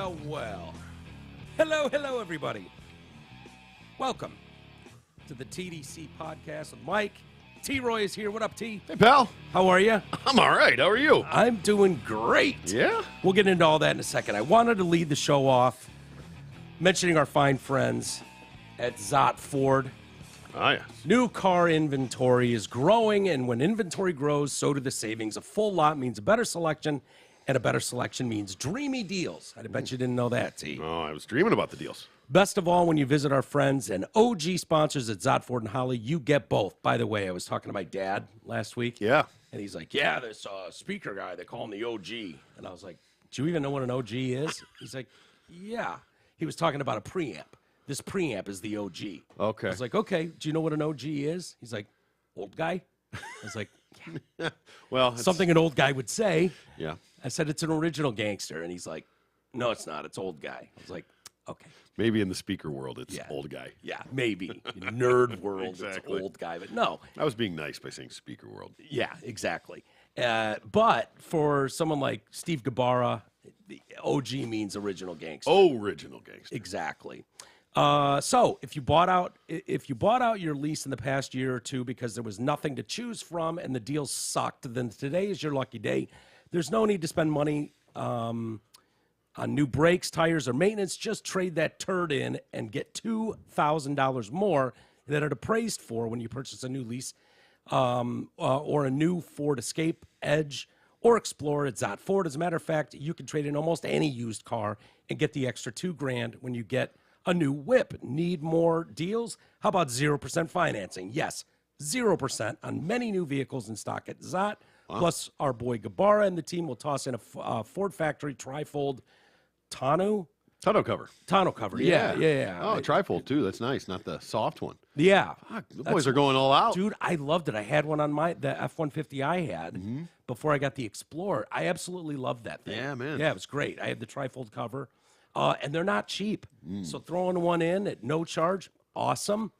Well. Hello, everybody. Welcome to the TDC Podcast with Mike. T-Roy is here. What up, T? Hey, pal. How are you? I'm all right. How are you? I'm doing great. Yeah? We'll get into all that in a second. I wanted to lead the show off mentioning our fine friends at Zott Ford. Oh, yes. New car inventory is growing, and when inventory grows, so do the savings. A full lot means a better selection, and a better selection means dreamy deals. I bet you didn't know that, T. Oh, I was dreaming about the deals. Best of all, when you visit our friends and OG sponsors at Zott Ford and Holly, you get both. By the way, I was talking to my dad last week. Yeah. And he's like, yeah, this speaker guy, they call him the OG. And I was like, do you even know what an OG is? He's like, yeah. He was talking about a preamp. This preamp is the OG. Okay. I was like, okay, do you know what an OG is? He's like, old guy? I was like, yeah. Well, Something an old guy would say. Yeah. I said, it's an original gangster. And he's like, no, it's not. It's old guy. I was like, okay. Maybe in the speaker world, it's Yeah. old guy. Yeah, maybe. In nerd world, Exactly. It's old guy. But no. I was being nice by saying speaker world. Yeah, exactly. But for someone like Steve Gabbara, the OG means original gangster. Original gangster. Exactly. So if you bought out your lease in the past year or two because there was nothing to choose from and the deal sucked, then today is your lucky day. There's no need to spend money on new brakes, tires, or maintenance. Just trade that turd in and get $2,000 more that it appraised for when you purchase a new lease or a new Ford Escape, Edge, or Explorer at Zott Ford. As a matter of fact, you can trade in almost any used car and get the extra $2,000 when you get a new whip. Need more deals? How about 0% financing? Yes, 0% on many new vehicles in stock at Zott. Wow. Plus, our boy Gabbara and the team will toss in a Ford Factory Trifold tonneau cover. Tonneau cover. Yeah. Oh, trifold, too. That's nice. Not the soft one. Yeah. Fuck, the boys are going all out. Dude, I loved it. I had one on the F-150 I had before I got the Explorer. I absolutely loved that thing. Yeah, man. Yeah, it was great. I had the trifold cover, and they're not cheap. So throwing one in at no charge, awesome.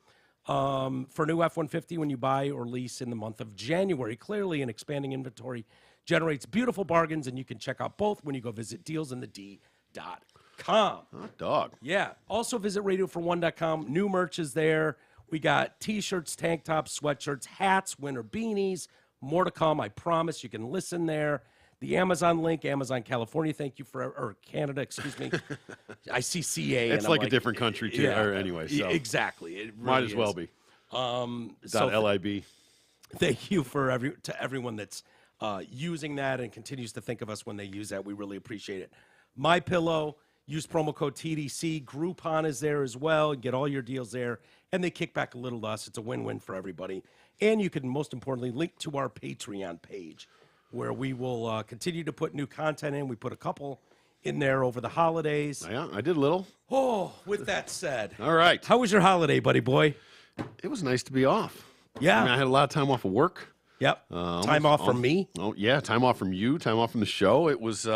For new F-150 when you buy or lease in the month of January. Clearly, an expanding inventory generates beautiful bargains, and you can check out both when you go visit dealsinthed.com. Hot dog. Yeah. Also visit radiofor1.com. New merch is there. We got T-shirts, tank tops, sweatshirts, hats, winter beanies. More to come, I promise. You can listen there. The Amazon link, Amazon California, thank you or Canada, excuse me. I see CA. It's and like a different country, too. Yeah, or anyway, so. Exactly. It really Might as well is. be. So .lib. thank you to everyone that's using that and continues to think of us when they use that. We really appreciate it. My Pillow, use promo code TDC. Groupon is there as well. Get all your deals there, and they kick back a little to us. It's a win-win for everybody. And you can, most importantly, link to our Patreon page, where we will continue to put new content in. We put a couple in there over the holidays. Yeah, I did a little. Oh, with that said. All right. How was your holiday, buddy boy? It was nice to be off. Yeah. I mean, I had a lot of time off of work. Yep. Time off from me. Oh yeah, time off from you, time off from the show. It was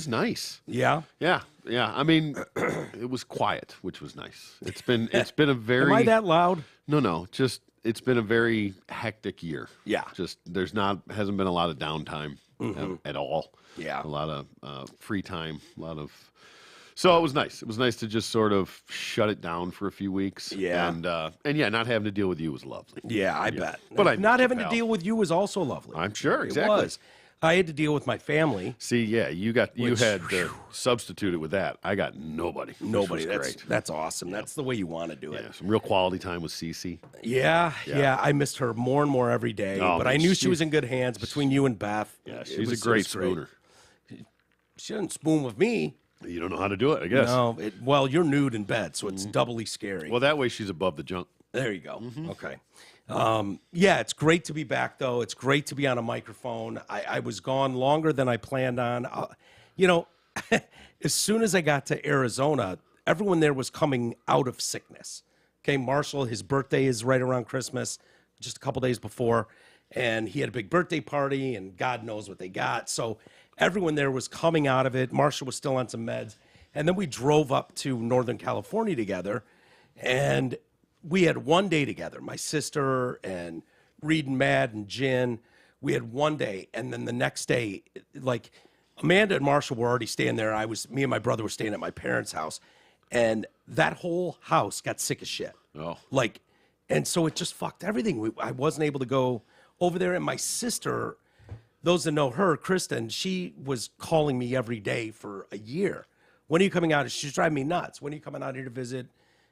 nice. Yeah. Yeah. I mean, it was quiet, which was nice. It's been a very. Am I that loud? No. Just it's been a very hectic year. Yeah. Just hasn't been a lot of downtime at all. Yeah. A lot of free time. So it was nice. It was nice to just sort of shut it down for a few weeks. Yeah. And yeah, not having to deal with you was lovely. Yeah, I bet. But not having to deal with you was also lovely. I'm sure, exactly. It was. I had to deal with my family. See, yeah, you had substituted with that. I got nobody. Nobody. Which was great. That's awesome. That's the way you want to do it. Yeah, some real quality time with Cece. Yeah. I missed her more and more every day. Oh, but I knew she was in good hands between you and Beth. Yeah, she's a great spooner. She doesn't spoon with me. You don't know how to do it, I guess. No. Well, you're nude in bed, so it's doubly scary. Well, that way she's above the junk. There you go. Okay. Yeah, it's great to be back, though. It's great to be on a microphone. I was gone longer than I planned on. As soon as I got to Arizona, everyone there was coming out of sickness. Okay, Marshall, his birthday is right around Christmas, just a couple days before, and he had a big birthday party, and God knows what they got. So everyone there was coming out of it. Marshall was still on some meds. And then we drove up to Northern California together, and we had one day together. My sister and Reed and Mad and Jen, we had one day, and then the next day, like, Amanda and Marshall were already staying there. Me and my brother were staying at my parents' house, and that whole house got sick as shit. Oh. Like, and so it just fucked everything. I wasn't able to go over there, and my sister, those that know her, Kristen, she was calling me every day for a year. When are you coming out? She's driving me nuts. When are you coming out here to visit?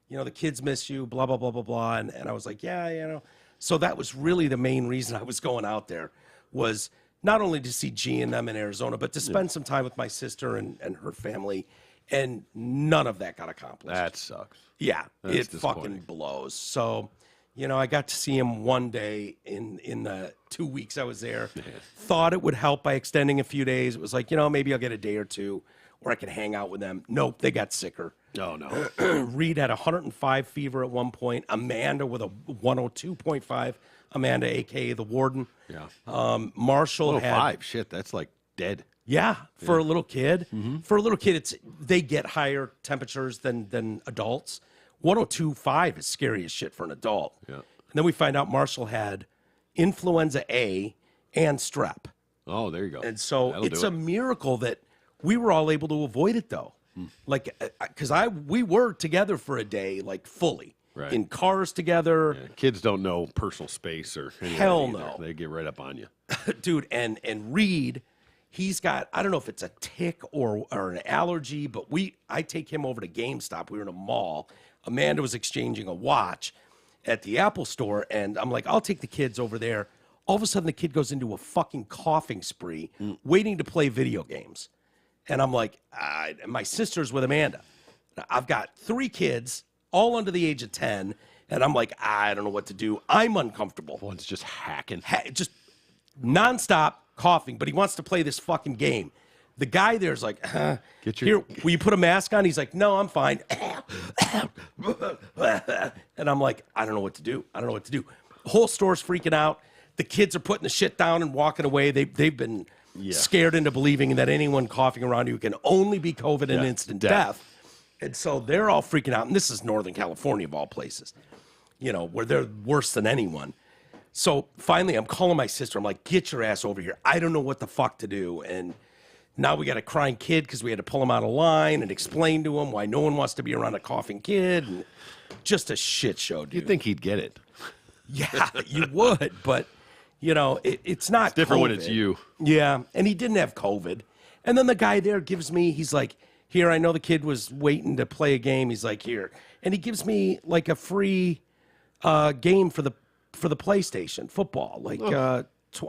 You know, the kids miss you, blah, blah, blah, blah, blah. And I was like, yeah, you know. So that was really the main reason I was going out there, was not only to see G and them in Arizona, but to spend some time with my sister and her family. And none of that got accomplished. That sucks. Yeah, That's it fucking blows. So, you know, I got to see him one day in the 2 weeks I was there. Thought it would help by extending a few days. It was like, you know, maybe I'll get a day or two where I can hang out with them. Nope, they got sicker. Oh, no. Reed had 105 fever at one point. Amanda with a 102.5. Amanda, a.k.a. the warden. Yeah. Marshall had... 105, shit, that's like dead. Yeah, for a little kid. For a little kid, they get higher temperatures than adults. 102.5 is scary as shit for an adult. Yeah. And then we find out Marshall had influenza A and strep. Oh, there you go. And so That'll it's do a miracle that we were all able to avoid it, though. Like, because we were together for a day, like fully. Right. In cars together. Yeah, kids don't know personal space or anything. Hell either. no. They get right up on you. Dude, and Reed, he's got, I don't know if it's a tick or an allergy, but I take him over to GameStop. We were in a mall. Amanda was exchanging a watch at the Apple store, and I'm like, I'll take the kids over there. All of a sudden, the kid goes into a fucking coughing spree, waiting to play video games. And I'm like, my sister's with Amanda. I've got 3 kids, all under the age of 10, and I'm like, I don't know what to do. I'm uncomfortable. One's just hacking. Just nonstop coughing, but he wants to play this fucking game. The guy there's like, here, will you put a mask on? He's like, no, I'm fine. And I'm like, I don't know what to do. I don't know what to do. The whole store's freaking out. The kids are putting the shit down and walking away. They've been scared into believing that anyone coughing around you can only be COVID and instant death. And so they're all freaking out. And this is Northern California of all places, you know, where they're worse than anyone. So finally, I'm calling my sister. I'm like, get your ass over here. I don't know what the fuck to do. And now we got a crying kid because we had to pull him out of line and explain to him why no one wants to be around a coughing kid. And just a shit show, dude. You'd think he'd get it. Yeah, you would. But, you know, it's not It's different COVID. when it's you. Yeah, and he didn't have COVID. And then the guy there gives me, he's like, here, I know the kid was waiting to play a game. He's like, here. And he gives me like a free game for the PlayStation, football. Like,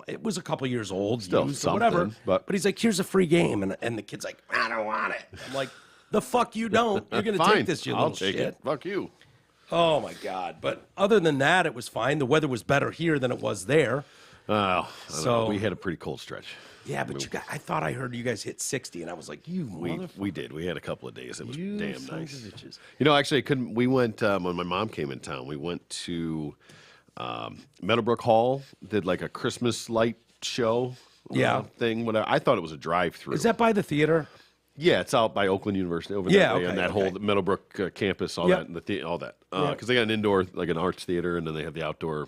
it was a couple years old, Still used or whatever. something, but he's like, here's a free game. And the kid's like, I don't want it. I'm like, the fuck you don't. You're going to take this, you I'll little take shit. it. Fuck you. Oh, my God. But other than that, it was fine. The weather was better here than it was there. Oh, So- we had a pretty cold stretch. Yeah, but I thought I heard you guys hit 60, and I was like, you motherfucker. We did. We had a couple of days. It was You damn sons nice. of bitches. You know, actually, I couldn't. We went when my mom came in town. We went to Meadowbrook Hall. Did like a Christmas light show. Thing. Whatever. I thought it was a drive-through. Is that by the theater? Yeah, it's out by Oakland University over Yeah, that way, okay, on that whole Meadowbrook campus, all Yep. that, and all that. Because they got an indoor, like an arts theater, and then they have the outdoor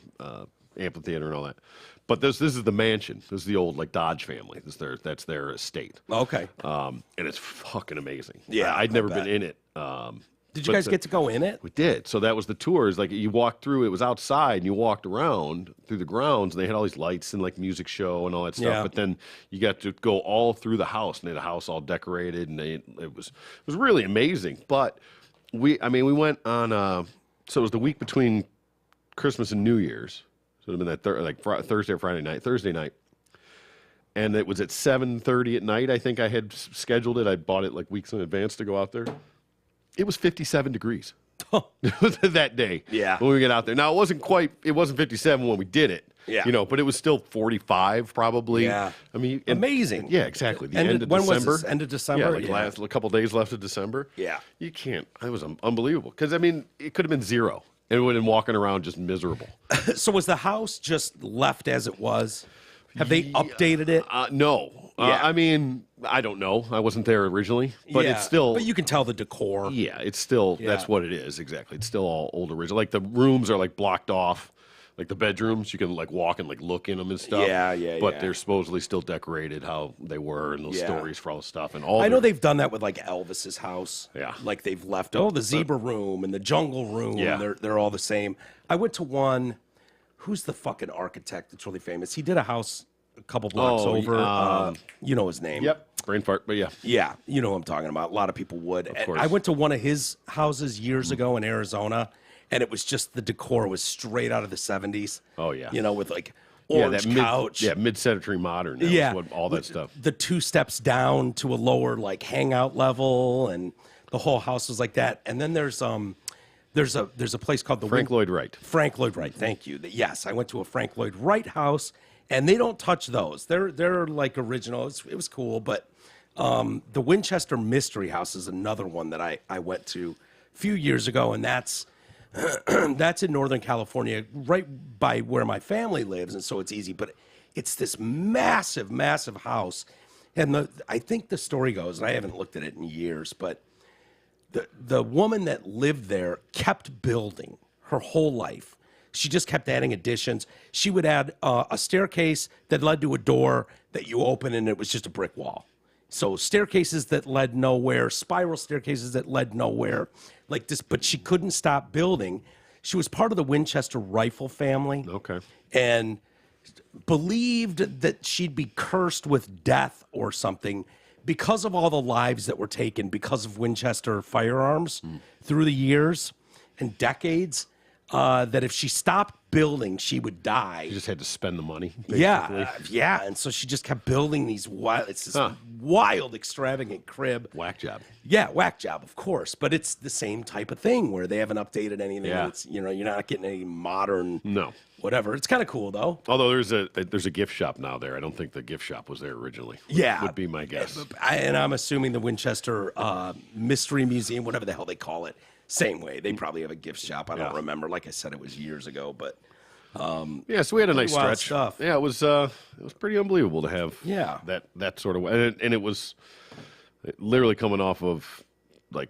amphitheater and all that. But this is the mansion. This is the old like Dodge family. That's their estate. Okay. And it's fucking amazing. Yeah, I'd I never bet. been in it. Did you guys get to go in it? We did. So that was the tours. Like you walked through, it was outside, and you walked around through the grounds, and they had all these lights and like music show and all that stuff. Yeah. But then you got to go all through the house, and they had the house all decorated, and it was really amazing. But we went on. So it was the week between Christmas and New Year's. So it would have been that Thursday or Friday night, Thursday night. And it was at 7:30 at night. I think I had scheduled it. I bought it like weeks in advance to go out there. It was 57 degrees that day. Yeah. When we get out there. Now, it wasn't 57 when we did it. Yeah. You know, but it was still 45 probably. Yeah. I mean, Amazing. Yeah, exactly. The End end of- of when was December. this? End of December? Yeah, Yeah. last a couple days left of December. Yeah. You can't. It was unbelievable. Because, I mean, it could have been 0. And we would have been walking around just miserable. So was the house just left as it was? Have they updated it? No. Yeah. I mean, I don't know. I wasn't there originally. But Yeah, it's still. But you can tell the decor. Yeah, it's still, Yeah. that's what it is, exactly. It's still all old original. Like, the rooms are, like, blocked off. Like the bedrooms, you can like walk and like look in them and stuff. But they're supposedly still decorated how they were and those stories for all the stuff and all. I know they've done that with like Elvis's house. Yeah. Like they've left the zebra room and the jungle room. Yeah. They're all the same. I went to one. Who's the fucking architect that's really famous? He did a house a couple blocks over. You know his name. Yep. Brain fart, but yeah. Yeah, you know what I'm talking about. A lot of people would. Of course. I went to one of his houses years ago in Arizona, and it was just the decor was straight out of the 70s. Oh, yeah. You know, with like orange couch. Mid-century modern. That was all that stuff. The 2 steps down to a lower like hangout level, and the whole house was like that. And then there's a place called the Frank Lloyd Wright. Frank Lloyd Wright, thank you. Yes, I went to a Frank Lloyd Wright house, and they don't touch those. They're like original. It was cool, but the Winchester Mystery House is another one that I went to a few years ago, and that's that's in Northern California, right by where my family lives, and so it's easy. But it's this massive, massive house, and I think the story goes, and I haven't looked at it in years, but the woman that lived there kept building her whole life. She just kept adding additions. She would add a staircase that led to a door that you open and it was just a brick wall. So staircases that led nowhere, spiral staircases that led nowhere, like this. But she couldn't stop building. She was part of the Winchester rifle family. Okay. And believed that she'd be cursed with death or something because of all the lives that were taken because of Winchester firearms through the years and decades, that if she stopped building, she would die. You just had to spend the money, basically. Yeah. And so she just kept building these wild, extravagant crib. Whack job. Yeah, whack job, of course. But it's the same type of thing where they haven't updated anything. Yeah. It's, you're not getting any modern whatever. It's kind of cool, though. Although there's a gift shop now there. I don't think the gift shop was there originally. Would be my guess. And I'm assuming the Winchester Mystery Museum, whatever the hell they call it, same way. They probably have a gift shop. I don't remember. Like I said, it was years ago, but so we had a nice stretch. Stuff. Yeah, it was pretty unbelievable to have that sort of, and it was literally coming off of like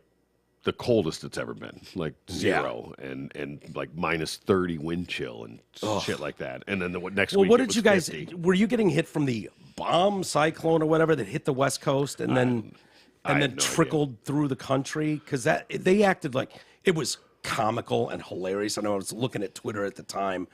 the coldest it's ever been, like 0 and like minus 30 wind chill and shit like that. And then the next week, what did you guys? 50. Were you getting hit from the bomb cyclone or whatever that hit the West Coast and then trickled through the country? Because they acted like it was comical and hilarious. I know I was looking at Twitter at the time.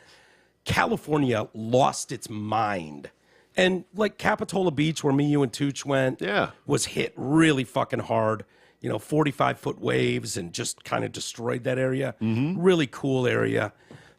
California lost its mind. And like Capitola Beach, where me, you, and Tooch went, was hit really fucking hard. 45-foot waves and just kind of destroyed that area. Really cool area.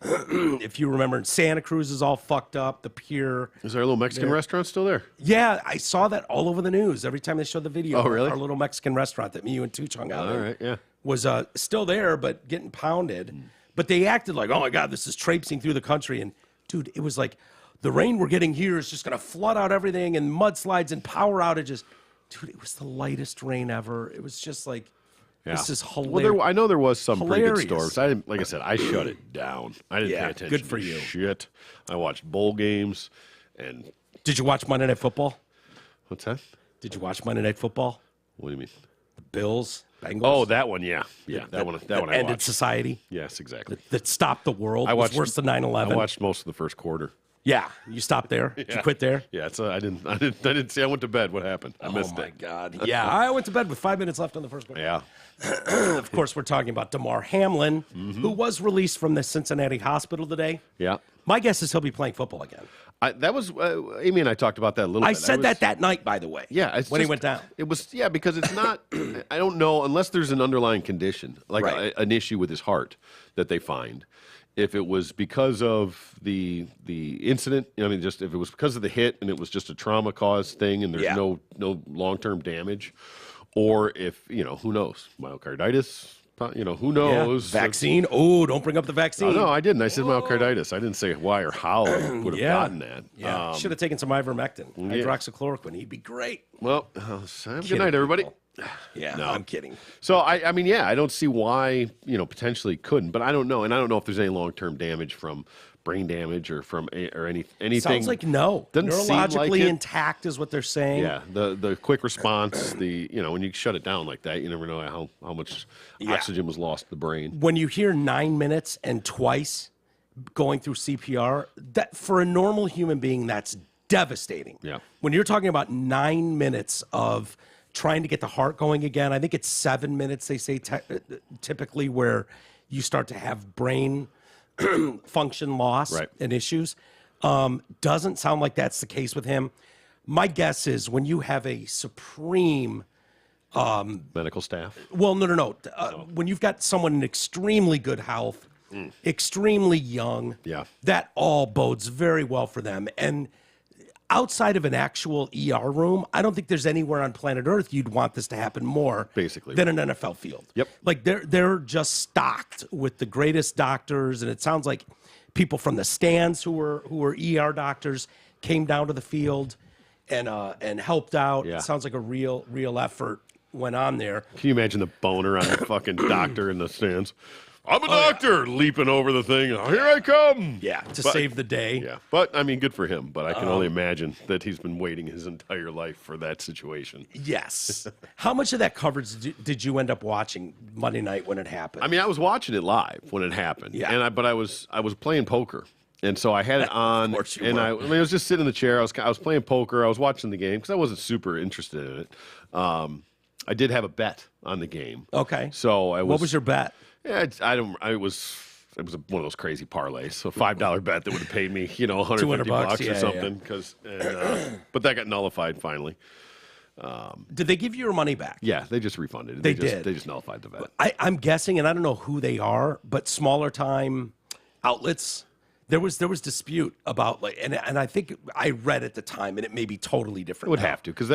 If you remember, Santa Cruz is all fucked up. The pier. Is there a little Mexican restaurant still there? Yeah, I saw that all over the news every time they showed the video. Oh, really? Our little Mexican restaurant that me, you, and Tooch hung out in. All right, yeah. Was still there, but getting pounded. But they acted like, oh my God, this is traipsing through the country. And dude, it was like the rain we're getting here is just going to flood out everything and mudslides and power outages. Dude, it was the lightest rain ever. It was just like, this is hilarious. Well, I know there was some pretty good storms. Like I said, I shut it down. I didn't pay attention good for to you. shit. I watched bowl games. And did you watch Monday Night Football? What's that? Did you watch Monday Night Football? What do you mean? The Bills, Bengals. Oh, that one, yeah. That one I ended watched. Society. Yes, exactly. That stopped the world. I watched, was worse than 9/11. I watched most of the first quarter. Yeah, you stopped there. Did you quit there? Yeah, I didn't see. I went to bed. What happened? I missed it. Oh my God! Yeah, I went to bed with 5 minutes left on the first quarter. Yeah. Of course, we're talking about Damar Hamlin, who was released from the Cincinnati hospital today. Yeah. My guess is he'll be playing football again. That was Amy and I talked about that a little bit. I said that night, by the way. Yeah, when he went down. It was because it's not. I don't know unless there's an underlying condition, like an issue with his heart that they find. If it was because of the incident, just if it was because of the hit and it was just a trauma caused thing and there's no long-term damage, or if who knows, myocarditis. Who knows? Vaccine? Oh, don't bring up the vaccine. Oh, no, I didn't. I said myocarditis. I didn't say why or how I would have gotten that. Yeah, should have taken some ivermectin, hydroxychloroquine. He'd be great. Well, have a good night, everybody. Yeah, no, I'm kidding. So I mean, I don't see why potentially couldn't, but I don't know, and I don't know if there's any long-term damage from brain damage or from anything. Sounds like no. Doesn't neurologically seem like intact is what they're saying. Yeah, the quick response, when you shut it down like that, you never know how much oxygen was lost to the brain. When you hear 9 minutes and twice going through CPR, that for a normal human being, that's devastating. Yeah. When you're talking about 9 minutes of trying to get the heart going again, I think it's 7 minutes, they say typically, where you start to have brain function loss Right. and issues. Doesn't sound like that's the case with him. My guess is when you have a supreme medical staff. well, no. When you've got someone in extremely good health, extremely young, Yeah. that all bodes very well for them. And outside of an actual ER room, I don't think there's anywhere on planet Earth you'd want this to happen more Basically. than an NFL field. Yep. Like they're just stocked with the greatest doctors, and it sounds like people from the stands who were ER doctors came down to the field and helped out. Yeah. It sounds like a real effort went on there. Can you imagine the boner on the fucking doctor in the stands? I'm a doctor, leaping over the thing. Here I come. Yeah, to save the day. Yeah, but I mean, good for him. But I can only imagine that he's been waiting his entire life for that situation. Yes. How much of that coverage did you end up watching Monday night when it happened? I mean, I was watching it live when it happened. Yeah. And I was playing poker, and so I had it on. Of course you and were. I was just sitting in the chair. I was playing poker. I was watching the game because I wasn't super interested in it. I did have a bet on the game. Okay. So I was. What was your bet? Yeah, it was one of those crazy parlays. So a $5 bet that would have paid me, $150 $200 or yeah, something. But that got nullified finally. Did they give you your money back? Yeah, they just refunded it. They They did. just nullified the bet. I'm guessing, and I don't know who they are, but smaller time outlets. There was dispute about and I think I read at the time, and it may be totally different. It would now. have to because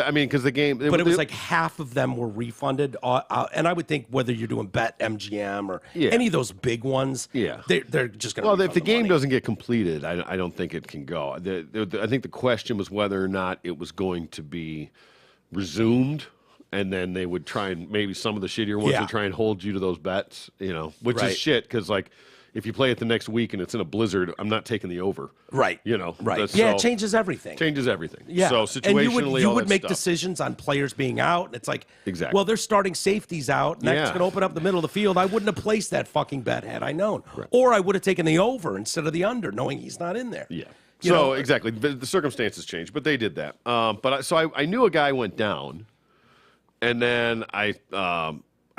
the game. But it was like half of them were refunded, and I would think whether you're doing Bet MGM or Yeah. any of those big ones, Yeah. they're just going to. Well, if the game doesn't get completed, I don't think it can go. I think the question was whether or not it was going to be resumed, and then they would try and maybe some of the shittier ones Yeah. would try and hold you to those bets, which Right. is shit because if you play it the next week and it's in a blizzard, I'm not taking the over. Right. Right. Yeah, it changes everything. Changes everything. Yeah. So and situationally, you all would that make stuff. decisions on players being out, and it's like, Exactly. well, they're starting safeties out, and that's Yeah. going to open up the middle of the field. I wouldn't have placed that fucking bet had I known. Or I would have taken the over instead of the under, knowing he's not in there. Yeah. You know, Exactly, the circumstances changed, but they did that. I knew a guy went down, and then I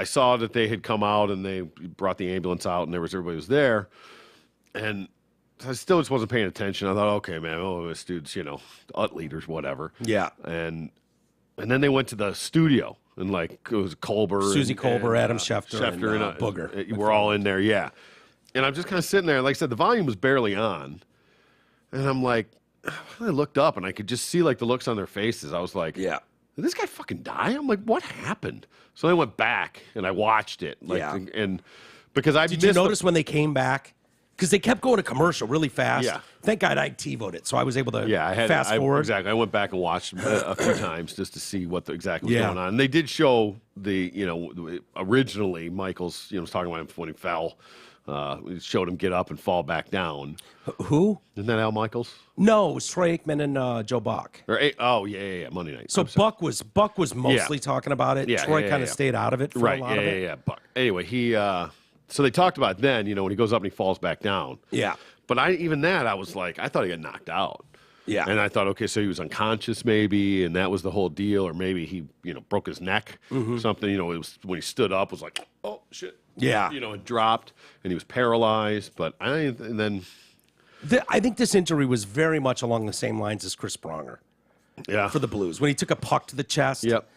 saw that they had come out and they brought the ambulance out, and everybody was there, and I still just wasn't paying attention. I thought, okay, man, this dude's ut leaders, whatever. Yeah. And then they went to the studio, and it was Colbert, Susie and, Colbert, and, Adam Schefter, and Booger. We're all in there, yeah. And I'm just kind of sitting there. Like I said, the volume was barely on. And I'm like, I looked up and I could just see the looks on their faces. I was like, Yeah. did this guy fucking die? I'm like, what happened? So I went back and I watched it. Yeah. And because I Did you notice when they came back? Because they kept going to commercial really fast. Yeah. Thank God I TiVoed it, so I was able to I fast forward. Exactly. I went back and watched a few times just to see what exactly was Yeah. going on. And they did show originally Michaels, was talking about him when he fell. It showed him get up and fall back down. Who? Isn't that Al Michaels? No, it was Troy Aikman and Joe Buck. Yeah, Monday night. So Buck was mostly talking about it. Yeah, Troy yeah, kind of yeah. stayed out of it for Right, a lot of it. yeah. Buck. Anyway, he so they talked about then, when he goes up and he falls back down. Yeah. But I was like, I thought he got knocked out. Yeah. And I thought, okay, so he was unconscious maybe, and that was the whole deal, or maybe he, broke his neck, something. It was when he stood up, was like, oh shit. Yeah. It dropped, and he was paralyzed. But I think this injury was very much along the same lines as Chris Pronger for the Blues when he took a puck to the chest. Yep.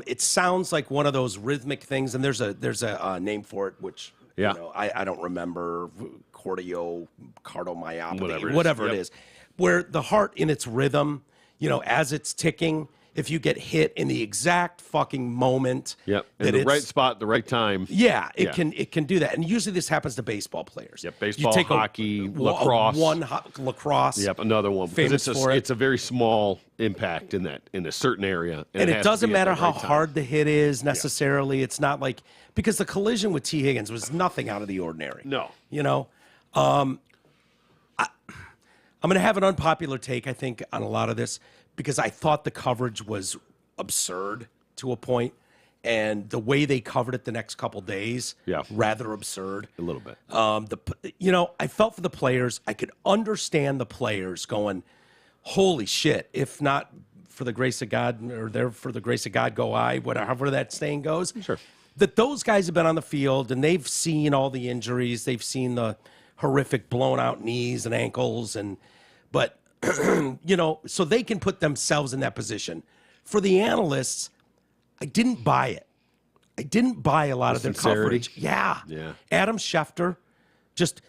It sounds like one of those rhythmic things, and there's a name for it, which I don't remember, cardiomyopathy, whatever it is, where the heart in its rhythm, as it's ticking, if you get hit in the exact fucking moment, in the right spot, the right time. Yeah, it can do that, and usually this happens to baseball players. Yep, baseball, hockey, lacrosse. Lacrosse. Yep, another one. Famous for it. It's a very small impact in a certain area, And it has to doesn't be at matter the how right time. hard the hit is necessarily. It's not because the collision with T. Higgins was nothing out of the ordinary. No. I'm going to have an unpopular take, I think, on a lot of this because I thought the coverage was absurd to a point. and the way they covered it the next couple days, Yeah. rather absurd. A little bit. I felt for the players. I could understand the players going, holy shit, if not for the grace of God, or there for the grace of God go I, whatever that saying goes. Sure. That those guys have been on the field and they've seen all the injuries. They've seen the horrific blown out knees and ankles. But, so they can put themselves in that position. For the analysts, I didn't buy it. I didn't buy a lot of their sincerity? coverage. Yeah. Yeah. Adam Schefter, just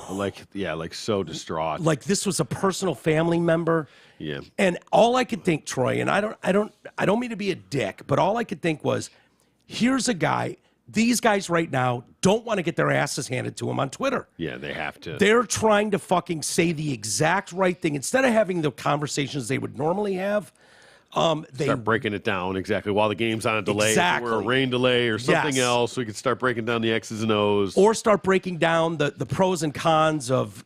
Like so distraught. like this was a personal family member. Yeah. And all I could think, Troy, and I don't mean to be a dick, but all I could think was, here's a guy. These guys right now don't want to get their asses handed to them on Twitter. Yeah, they have to. They're trying to fucking say the exact right thing instead of having the conversations they would normally have. They Start breaking it down exactly while the game's on a delay. Exactly. Or a rain delay or something Yes. else. We can start breaking down the X's and O's. or start breaking down the pros and cons of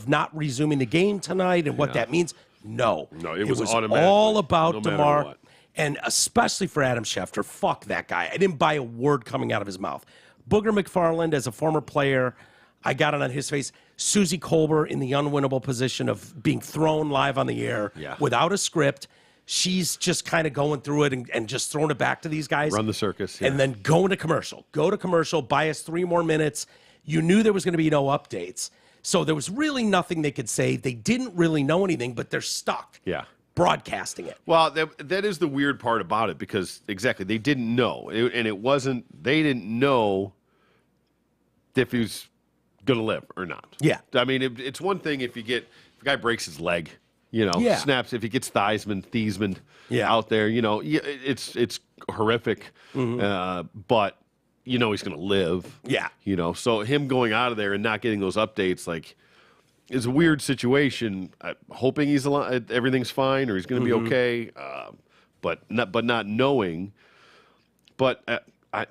not resuming the game tonight and what that means. No, it was all automatically, about no matter DeMar, what. and especially for Adam Schefter. Fuck that guy. I didn't buy a word coming out of his mouth. Booger McFarland, as a former player, I got it on his face. Susie Colbert in the unwinnable position of being thrown live on the air without a script. She's just kind of going through it and just throwing it back to these guys. Run the circus. Yeah. And then go to commercial. Go to commercial, buy us 3 more minutes. You knew there was going to be no updates. So there was really nothing they could say. They didn't really know anything, but they're stuck broadcasting it. Well, that is the weird part about it because exactly they didn't know, they didn't know if he was going to live or not. Yeah. I mean, it's one thing if a guy breaks his leg, snaps, if he gets Thiesman out there, it's horrific, but he's going to live. Yeah. So him going out of there and not getting those updates, like, is a weird situation. I'm hoping he's alive, everything's fine, or he's going to be okay, but not knowing. But I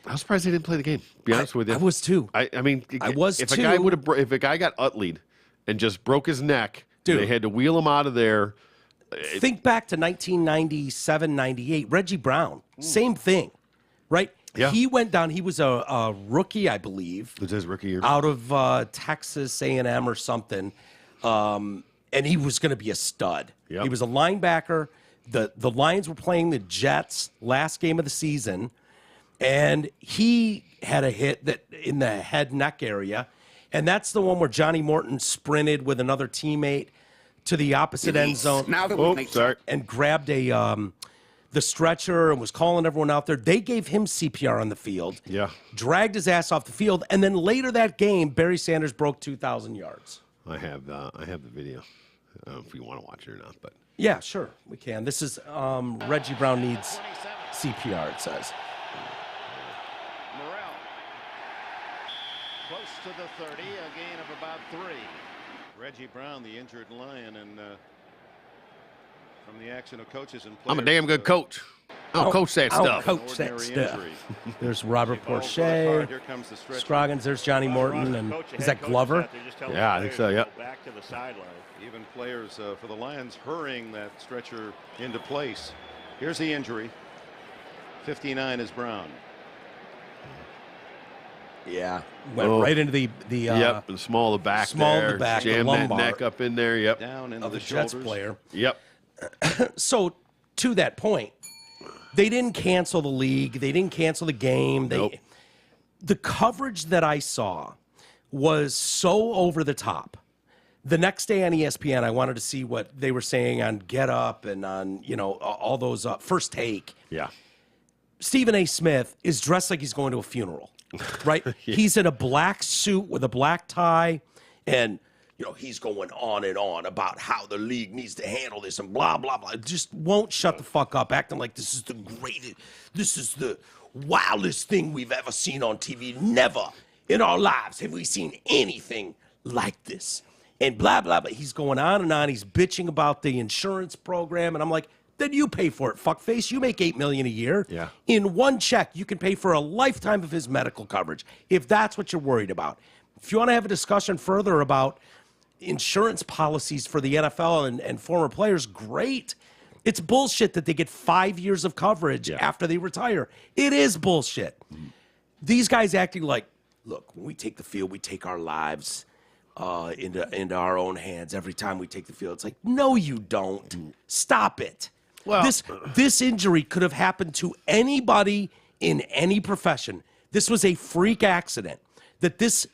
was surprised they didn't play the game. To be honest with you, I was too. I mean, I was if too. if a guy got Utley'd and just broke his neck, Dude. they had to wheel him out of there. Think back to 1997, 98. Reggie Brown, same thing, right? Yeah. He went down. He was a rookie, I believe. Was his rookie year? Out of Texas A&M or something, and he was going to be a stud. Yep. He was a linebacker. The Lions were playing the Jets last game of the season, and he had a hit that in the head neck area, and that's the one where Johnny Morton sprinted with another teammate to the opposite end zone. Now that Sorry. And grabbed the stretcher and was calling everyone out there. They gave him CPR on the field. Yeah. Dragged his ass off the field, and then later that game, Barry Sanders broke 2,000 yards. I have the video. I don't know if you want to watch it or not, but Yeah, sure, we can. This is Reggie Brown needs CPR, it says. Morrell. Close to the 30, a gain of about 3. Reggie Brown, the injured Lion, and from the action of coaches and players. I'm a damn good coach. I'll coach that I'll stuff. coach that stuff. There's Robert Porcher, Here comes the stretch. Scroggins, there's Johnny Morton, and is that Glover? Yeah, I think so, yeah. Back to the sideline. Even players for the Lions hurrying that stretcher into place. Here's the injury. 59 is Brown. Yeah, went right into the Yep, the small of the back small of there. the back, the Jam that lumbar. neck up in there, yep. Down into of the the Jets shoulders. player. Yep. So, to that point, they didn't cancel the league. They didn't cancel the game. Nope. The coverage that I saw was so over the top. The next day on ESPN, I wanted to see what they were saying on Get Up and on, all those First Take. Yeah. Stephen A. Smith is dressed like he's going to a funeral, right? He's in a black suit with a black tie, and he's going on and on about how the league needs to handle this and blah blah blah. Just won't shut the fuck up, acting like this is the wildest thing we've ever seen on TV. Never in our lives have we seen anything like this. And blah blah blah. He's going on and on. He's bitching about the insurance program, and I'm like, then you pay for it, fuckface. You make $8 million a year. Yeah. In one check, you can pay for a lifetime of his medical coverage if that's what you're worried about. If you want to have a discussion further about insurance policies for the NFL and former players, great. It's bullshit that they get 5 years of coverage after they retire. It is bullshit. These guys acting like, look, when we take the field, we take our lives into our own hands every time we take the field. It's like, no, you don't. Stop it. Well, this injury could have happened to anybody in any profession. This was a freak accident that this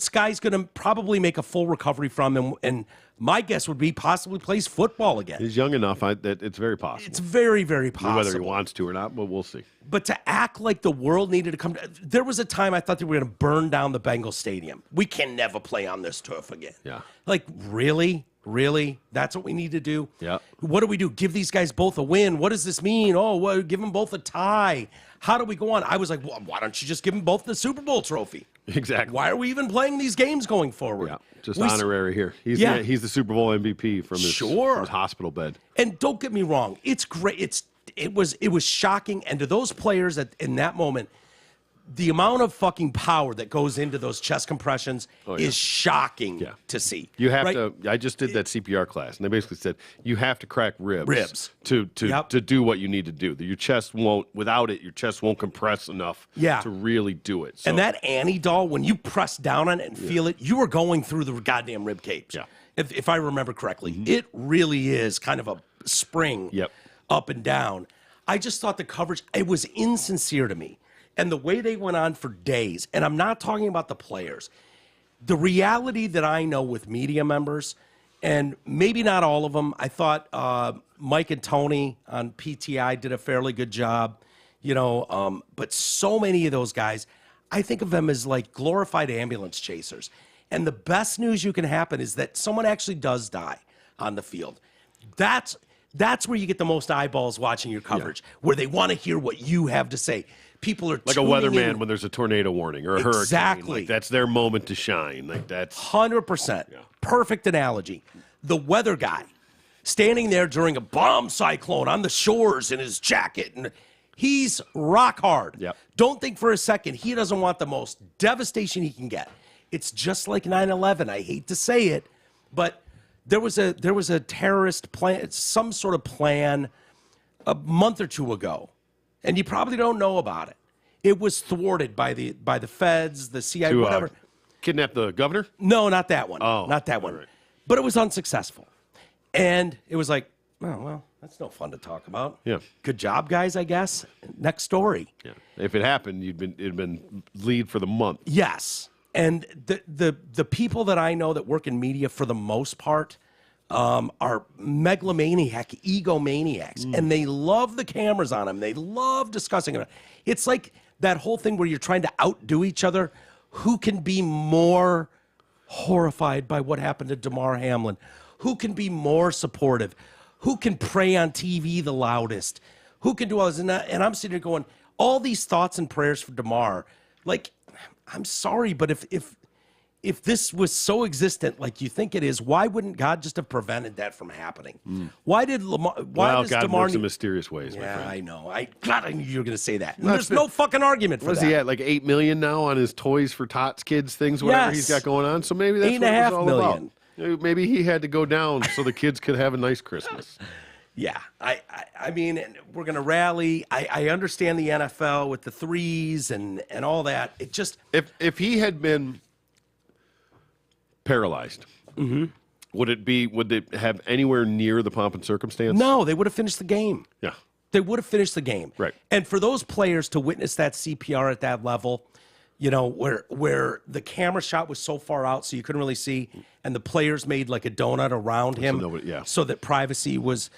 guy's going to probably make a full recovery from, and my guess would be possibly plays football again. He's young enough that it's very possible. It's very, very possible. Whether he wants to or not, but we'll see. But to act like the world needed to come to, there was a time I thought they were going to burn down the Bengals stadium. We can never play on this turf again. Yeah. Like, really? Really? That's what we need to do? Yeah. What do? Give these guys both a win? What does this mean? Oh, well, give them both a tie. How do we go on? I was like, well, why don't you just give them both the Super Bowl trophy? Exactly. Why are we even playing these games going forward? Yeah, just honorary here. He's the Super Bowl MVP from his hospital bed. And don't get me wrong, it's great. It was shocking, and to those players in that moment, the amount of fucking power that goes into those chest compressions is shocking to see. You have to. I just did that CPR class, and they basically said you have to crack ribs to do what you need to do. Your chest won't. Without it, your chest won't compress enough to really do it. So. And that Annie-doll, when you press down on it and feel it, you are going through the goddamn rib cage. Yeah. If I remember correctly, it really is kind of a spring up and down. I just thought the coverage, it was insincere to me. And the way they went on for days, and I'm not talking about the players, the reality that I know with media members, and maybe not all of them, I thought Mike and Tony on PTI did a fairly good job, but so many of those guys, I think of them as like glorified ambulance chasers. And the best news you can happen is that someone actually does die on the field. That's where you get the most eyeballs watching your coverage, where they want to hear what you have to say. People are like a weatherman when there's a tornado warning or a hurricane. Exactly. Like that's their moment to shine. Like that's 100%. Perfect analogy. The weather guy standing there during a bomb cyclone on the shores in his jacket, and he's rock hard. Yep. Don't think for a second he doesn't want the most devastation he can get. It's just like 9/11. I hate to say it, but there was a terrorist plan, some sort of plan a month or two ago. And you probably don't know about it. It was thwarted by the feds, the CIA, whatever. Kidnap the governor? No, not that one. Oh, not that one. right. But it was unsuccessful. And it was like, oh, well, that's no fun to talk about. Yeah. Good job, guys, I guess. Next story. Yeah. If it happened, it'd been lead for the month. Yes. And the people that I know that work in media for the most part are megalomaniac, egomaniacs, and they love the cameras on them. They love discussing it. It's like that whole thing where you're trying to outdo each other. Who can be more horrified by what happened to Damar Hamlin? Who can be more supportive? Who can pray on TV the loudest? Who can do all this? And I'm sitting here going, all these thoughts and prayers for Damar. Like, I'm sorry, but if this was so existent like you think it is, why wouldn't God just have prevented that from happening? Why did Lamar? Why does God Damar works in mysterious ways, my Yeah, friend. I know. God, I knew you were going to say that. And there's no fucking argument for What is that. he at? Like $8 million now on his Toys for Tots kids things, whatever he's got going on. So maybe that's what it was all $8.5 million. about. Maybe he had to go down so the kids could have a nice Christmas. Yeah, I mean, we're going to rally. I understand the NFL with the threes and all that. It just if he had been paralyzed, would it have anywhere near the pomp and circumstance? no, they would have finished the game. Yeah. They would have finished the game. Right. And for those players to witness that CPR at that level, where the camera shot was so far out so you couldn't really see, and the players made like a donut around him so that privacy was.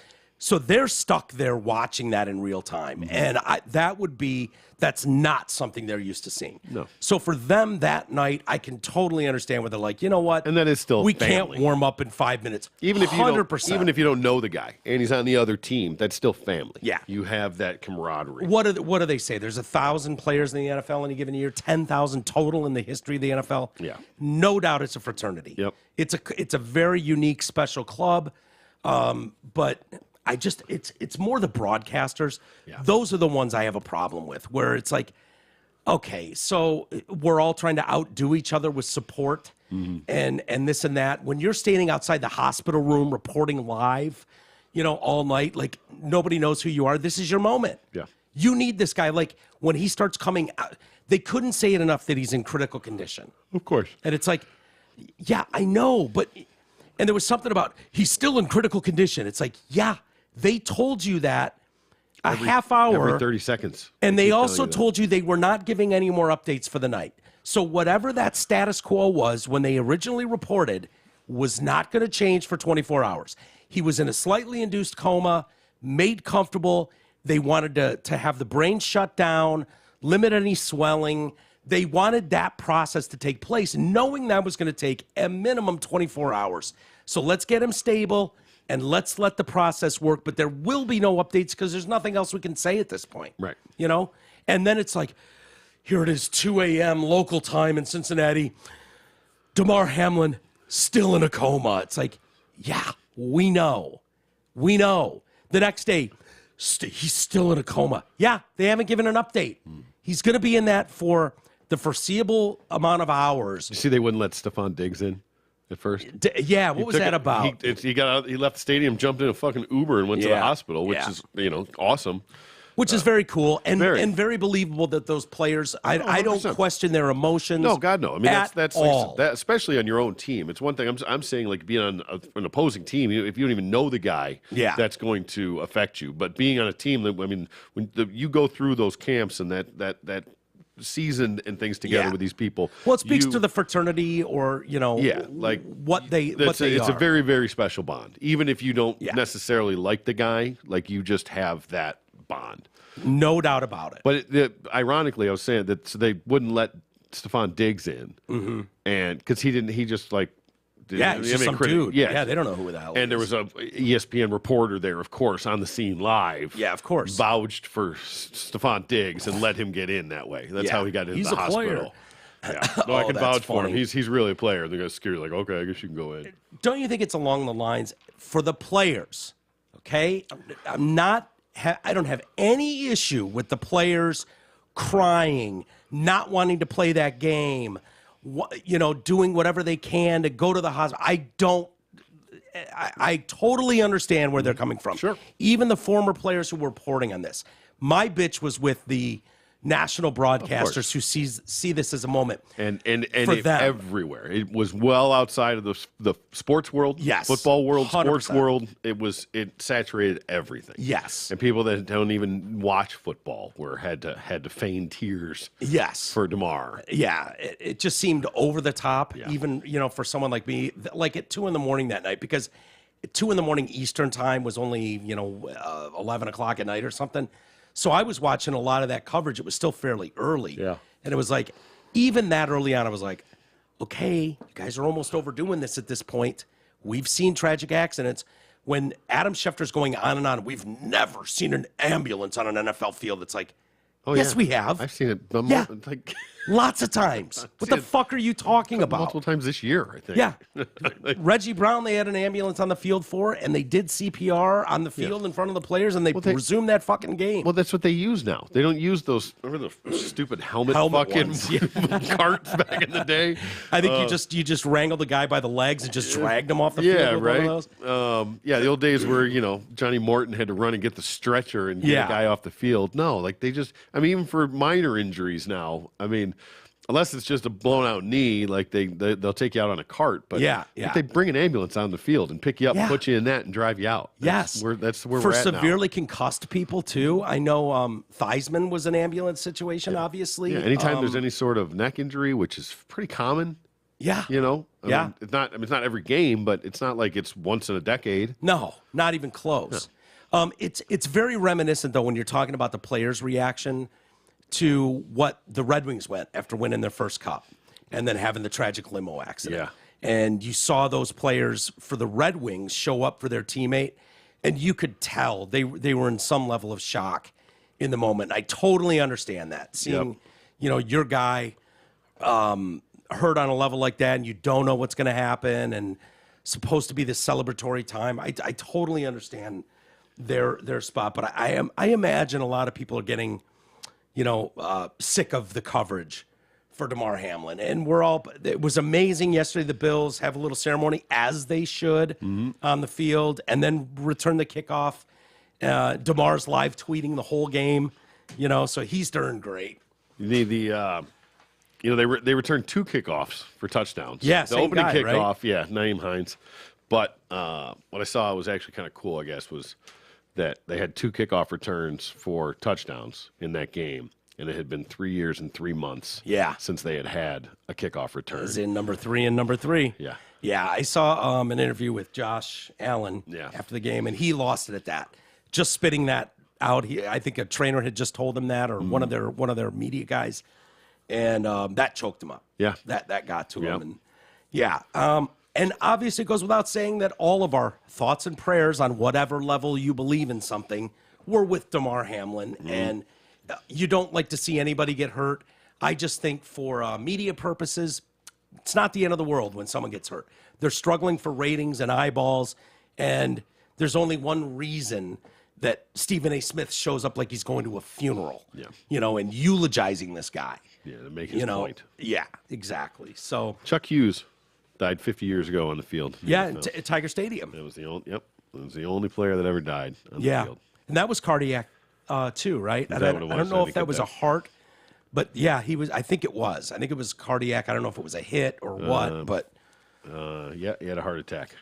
So they're stuck there watching that in real time. And that's not something they're used to seeing. No. So for them that night, I can totally understand where they're like, you know what? And that is still we family. can't warm up in 5 minutes. Even if you 100%. don't know the guy and he's on the other team, that's still family. Yeah. You have that camaraderie. What do they say? There's 1,000 players in the NFL any given year, 10,000 total in the history of the NFL. Yeah. No doubt it's a fraternity. Yep. It's a very unique, special club. But it's more the broadcasters. Yeah. Those are the ones I have a problem with, where it's like, okay, so we're all trying to outdo each other with support and this and that. When you're standing outside the hospital room reporting live, all night. Like, nobody knows who you are. This is your moment. Yeah. You need this guy. Like, when he starts coming out, they couldn't say it enough that he's in critical condition. Of course. And it's like, yeah, I know, but, and there was something about, he's still in critical condition. It's like, yeah, they told you that half hour. Every 30 seconds. And they also told you they were not giving any more updates for the night. So whatever that status quo was when they originally reported was not going to change for 24 hours. He was in a slightly induced coma, made comfortable. They wanted to have the brain shut down, limit any swelling. They wanted that process to take place, knowing that was going to take a minimum 24 hours. So let's get him stable and let's let the process work. But there will be no updates because there's nothing else we can say at this point. Right. And then it's like, here it is, 2 a.m. local time in Cincinnati. Damar Hamlin still in a coma. It's like, yeah, we know. We know. The next day, he's still in a coma. Yeah, they haven't given an update. He's going to be in that for the foreseeable amount of hours. You see, they wouldn't let Stephon Diggs in at first. Yeah, what was that about? He got out. He left the stadium, jumped in a fucking Uber, and went to the hospital, which is awesome. Which is very cool and very believable that those players. I don't question their emotions. No, God, no. I mean, that's all. That, especially on your own team. It's one thing. I'm saying, like, being on an opposing team, if you don't even know the guy, that's going to affect you. But being on a team that, I mean, when you go through those camps and that season and things together with these people. Well, it speaks to the fraternity or, like what they it's are. A very, very special bond. Even if you don't necessarily like the guy, like, you just have that bond. No doubt about it. But ironically, I was saying that they wouldn't let Stephon Diggs in, and because he just like, he's just some dude. Yeah, they don't know who the hell. And there was a ESPN reporter there, of course, on the scene live. Yeah, of course, vouched for Stephon Diggs and let him get in that way. That's how he got into the hospital. Yeah, no, I can vouch for him. He's really a player. They're gonna scare you like, okay, I guess you can go in. Don't you think it's along the lines for the players? Okay, I don't have any issue with the players crying, not wanting to play that game, doing whatever they can to go to the hospital. I totally understand where they're coming from. Sure. Even the former players who were reporting on this. My bitch was with the national broadcasters who see this as a moment. And everywhere. It was well outside of the sports world, football world, 100%. Sports world. It saturated everything. Yes. And people that don't even watch football had to feign tears. Yes. For Damar. Yeah. It just seemed over the top, even, for someone like me, like at 2 a.m. that night, because at 2 a.m. Eastern time was only, 11 o'clock at night or something. So I was watching a lot of that coverage. It was still fairly early. Yeah. And it was like, even that early on, I was like, okay, you guys are almost overdoing this at this point. We've seen tragic accidents. When Adam Schefter's going on and on, we've never seen an ambulance on an NFL field. It's like, yes, we have. I've seen it. Like, lots of times. What the fuck are you talking about? Multiple times this year, I think. Yeah. Reggie Brown, they had an ambulance on the field for, and they did CPR on the field in front of the players, and they resumed that fucking game. Well, that's what they use now. They don't use those, remember the stupid helmet fucking carts back in the day? I think you just wrangled the guy by the legs and just dragged him off the field with one of those. The old days where, Johnny Morton had to run and get the stretcher and get a guy off the field. No, like they just, even for minor injuries now, unless it's just a blown out knee, like they'll take you out on a cart. But they bring an ambulance on the field and pick you up, and put you in that, and drive you out. That's where for we're at severely now. Concussed people too. I know Theismann was an ambulance situation, obviously. Yeah, anytime there's any sort of neck injury, which is pretty common. Yeah. It's not every game, but it's not like it's once in a decade. No, not even close. No. It's very reminiscent though when you're talking about the players' reaction to what the Red Wings went after winning their first cup and then having the tragic limo accident. Yeah. And you saw those players for the Red Wings show up for their teammate, and you could tell they were in some level of shock in the moment. I totally understand that. Seeing, your guy hurt on a level like that, and you don't know what's going to happen, and supposed to be this celebratory time. I totally understand their spot, but I imagine a lot of people are getting sick of the coverage for DeMar Hamlin. And it was amazing yesterday. The Bills have a little ceremony, as they should, on the field, and then return the kickoff. DeMar's live tweeting the whole game, so he's doing great. You need they returned 2 kickoffs for touchdowns. Yeah, the same opening guy, kickoff, right? yeah, Naeem Hines. But what I saw was actually kind of cool, I guess, was that they had 2 kickoff returns for touchdowns in that game, and it had been 3 years and 3 months since they had a kickoff return. As in number 3 and number 3. Yeah. Yeah, I saw an interview with Josh Allen after the game, and he lost it at that. Just spitting that out. I think a trainer had just told him that, or one of their media guys, and that choked him up. Yeah, that got to him, and and obviously it goes without saying that all of our thoughts and prayers on whatever level you believe in something were with DeMar Hamlin, and you don't like to see anybody get hurt. I just think for media purposes, it's not the end of the world when someone gets hurt. They're struggling for ratings and eyeballs, and there's only one reason that Stephen A. Smith shows up like he's going to a funeral, and eulogizing this guy. Yeah, to make his point. Yeah, exactly. So Chuck Hughes died 50 years ago on the field. At Tiger Stadium. That was the only. Yep, it was the only player that ever died on the field. And that was cardiac too, right? I don't know if that was a heart, but yeah, he was. I think it was. I think it was cardiac. I don't know if it was a hit or what, but he had a heart attack.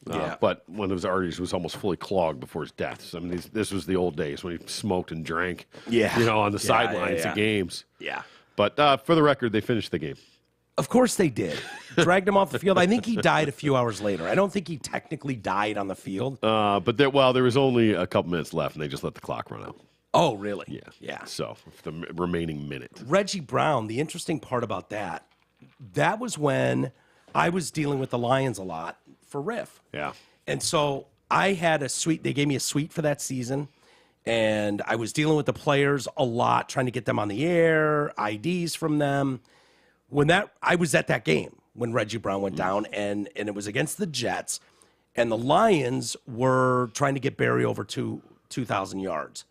Yeah. But one of his arteries was almost fully clogged before his death. So, I mean, this was the old days when he smoked and drank. On the sidelines of games. Yeah. But for the record, they finished the game. Of course they did. Dragged him off the field. I think he died a few hours later. I don't think he technically died on the field. But there was only a couple minutes left, and they just let the clock run out. Oh, really? Yeah. Yeah. So the remaining minute. Reggie Brown, the interesting part about that was when I was dealing with the Lions a lot for Riff. Yeah. And so I had a suite. They gave me a suite for that season. And I was dealing with the players a lot, trying to get them on the air, IDs from them. I was at that game when Reggie Brown went down, and it was against the Jets, and the Lions were trying to get Barry over to 2,000 yards.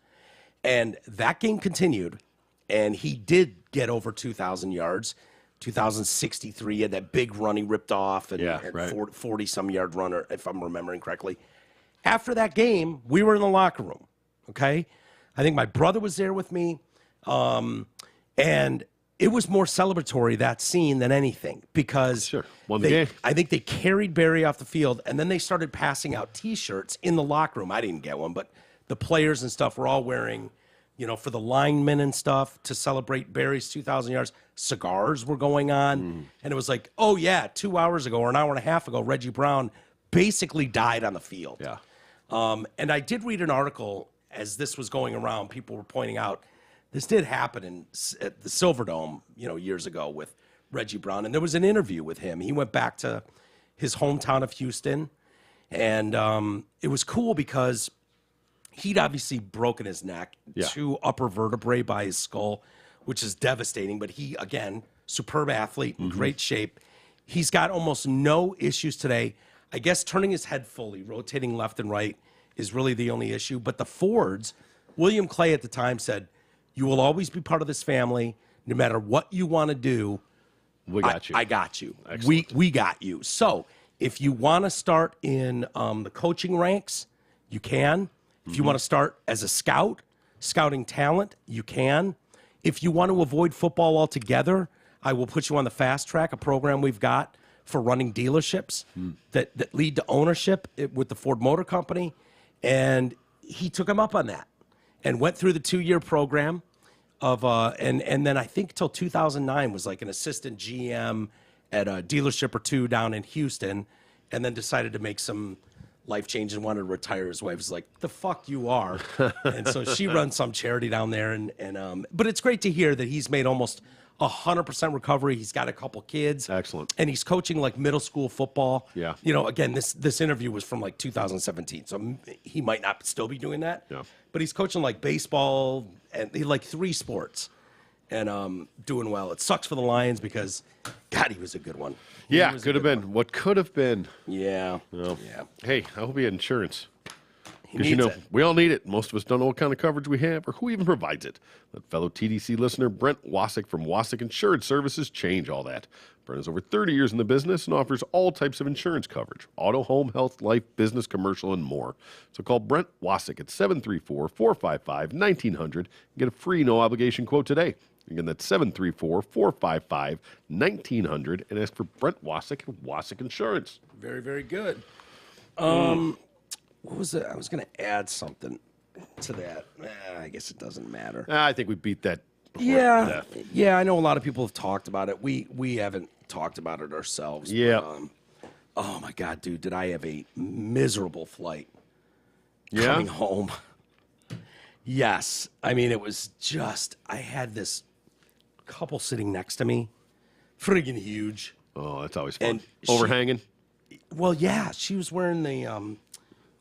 And that game continued, and he did get over 2,000 yards, 2,063. He had that big run he ripped off, and 40-some yard runner, if I'm remembering correctly. After that game, we were in the locker room, okay? I think my brother was there with me, and it was more celebratory, that scene, than anything, because Won the game. I think they carried Barry off the field, and then they started passing out T-shirts in the locker room. I didn't get one, but the players and stuff were all wearing, for the linemen and stuff to celebrate Barry's 2,000 yards. Cigars were going on, and it was like, 2 hours ago or an hour and a half ago, Reggie Brown basically died on the field. Yeah. And I did read an article as this was going around. People were pointing out this did happen at the Silverdome, years ago with Reggie Brown. And there was an interview with him. He went back to his hometown of Houston. And it was cool because he'd obviously broken his neck, 2 upper vertebrae by his skull, which is devastating. But he, again, superb athlete, in great shape. He's got almost no issues today. I guess turning his head fully, rotating left and right is really the only issue. But the Fords, William Clay at the time said, "You will always be part of this family. No matter what you want to do, we got you. I got you. Excellent. We got you." So if you want to start in the coaching ranks, you can. If you want to start as a scout, scouting talent, you can. If you want to avoid football altogether, I will put you on the fast track, a program we've got for running dealerships that lead to ownership with the Ford Motor Company. And he took him up on that and went through the 2-year program of and then I think till 2009 was like an assistant GM at a dealership or two down in Houston, and then decided to make some life change and wanted to retire. His wife was like, "The fuck you are," and so she runs some charity down there. And but it's great to hear that he's made almost 100% recovery. He's got a couple kids. Excellent. And he's coaching like middle school football. Yeah. Again, this interview was from like 2017, so he might not still be doing that. Yeah. But he's coaching like baseball and like 3 sports, and doing well. It sucks for the Lions because, God, he was a good one. Could have been. What could have been. Yeah. Well, Yeah. hey, I hope he had insurance. Because, we all need it. Most of us don't know what kind of coverage we have or who even provides it. Let fellow TDC listener Brent Wasick from Wasick Insurance Services change all that. Brent has over 30 years in the business and offers all types of insurance coverage. Auto, home, health, life, business, commercial, and more. So call Brent Wasick at 734-455-1900 and get a free no-obligation quote today. Again, that's 734-455-1900 and ask for Brent Wasick at Wasick Insurance. Very, very good. What was it? I was going to add something to that. I guess it doesn't matter. I think we beat that horse to death. Yeah. I know a lot of people have talked about it. We haven't talked about it ourselves. Yeah. But, oh my God, dude! Did I have a miserable flight Yeah? coming home? Yes. I mean, it was just. I had this couple sitting next to me, friggin' huge. Oh, that's always fun. And Overhanging? Well, yeah, she was wearing the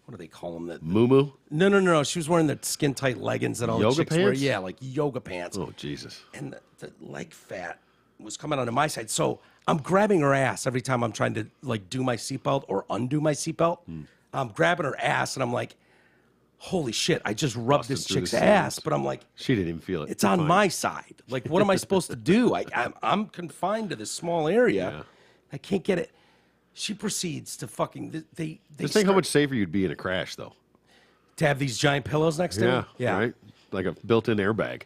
what do they call them? That Moo-moo? No. She was wearing the skin tight leggings that all Yoga chicks wear. pants? Yeah, like yoga pants. Oh, Jesus. And the leg fat was coming onto my side. So I'm grabbing her ass every time I'm trying to like do my seatbelt or undo my seatbelt. I'm grabbing her ass and I'm like, holy shit, I just rubbed Busting this through chick's the ass. seams. But I'm like, She didn't even feel it. it's on Fine. my side. Like, what am I supposed to do? I'm confined to this small area. Yeah. I can't get it. She proceeds to fucking, they Just think how start much safer you'd be in a crash, though. to have these giant pillows next to me. Yeah. Right? Like a built-in airbag.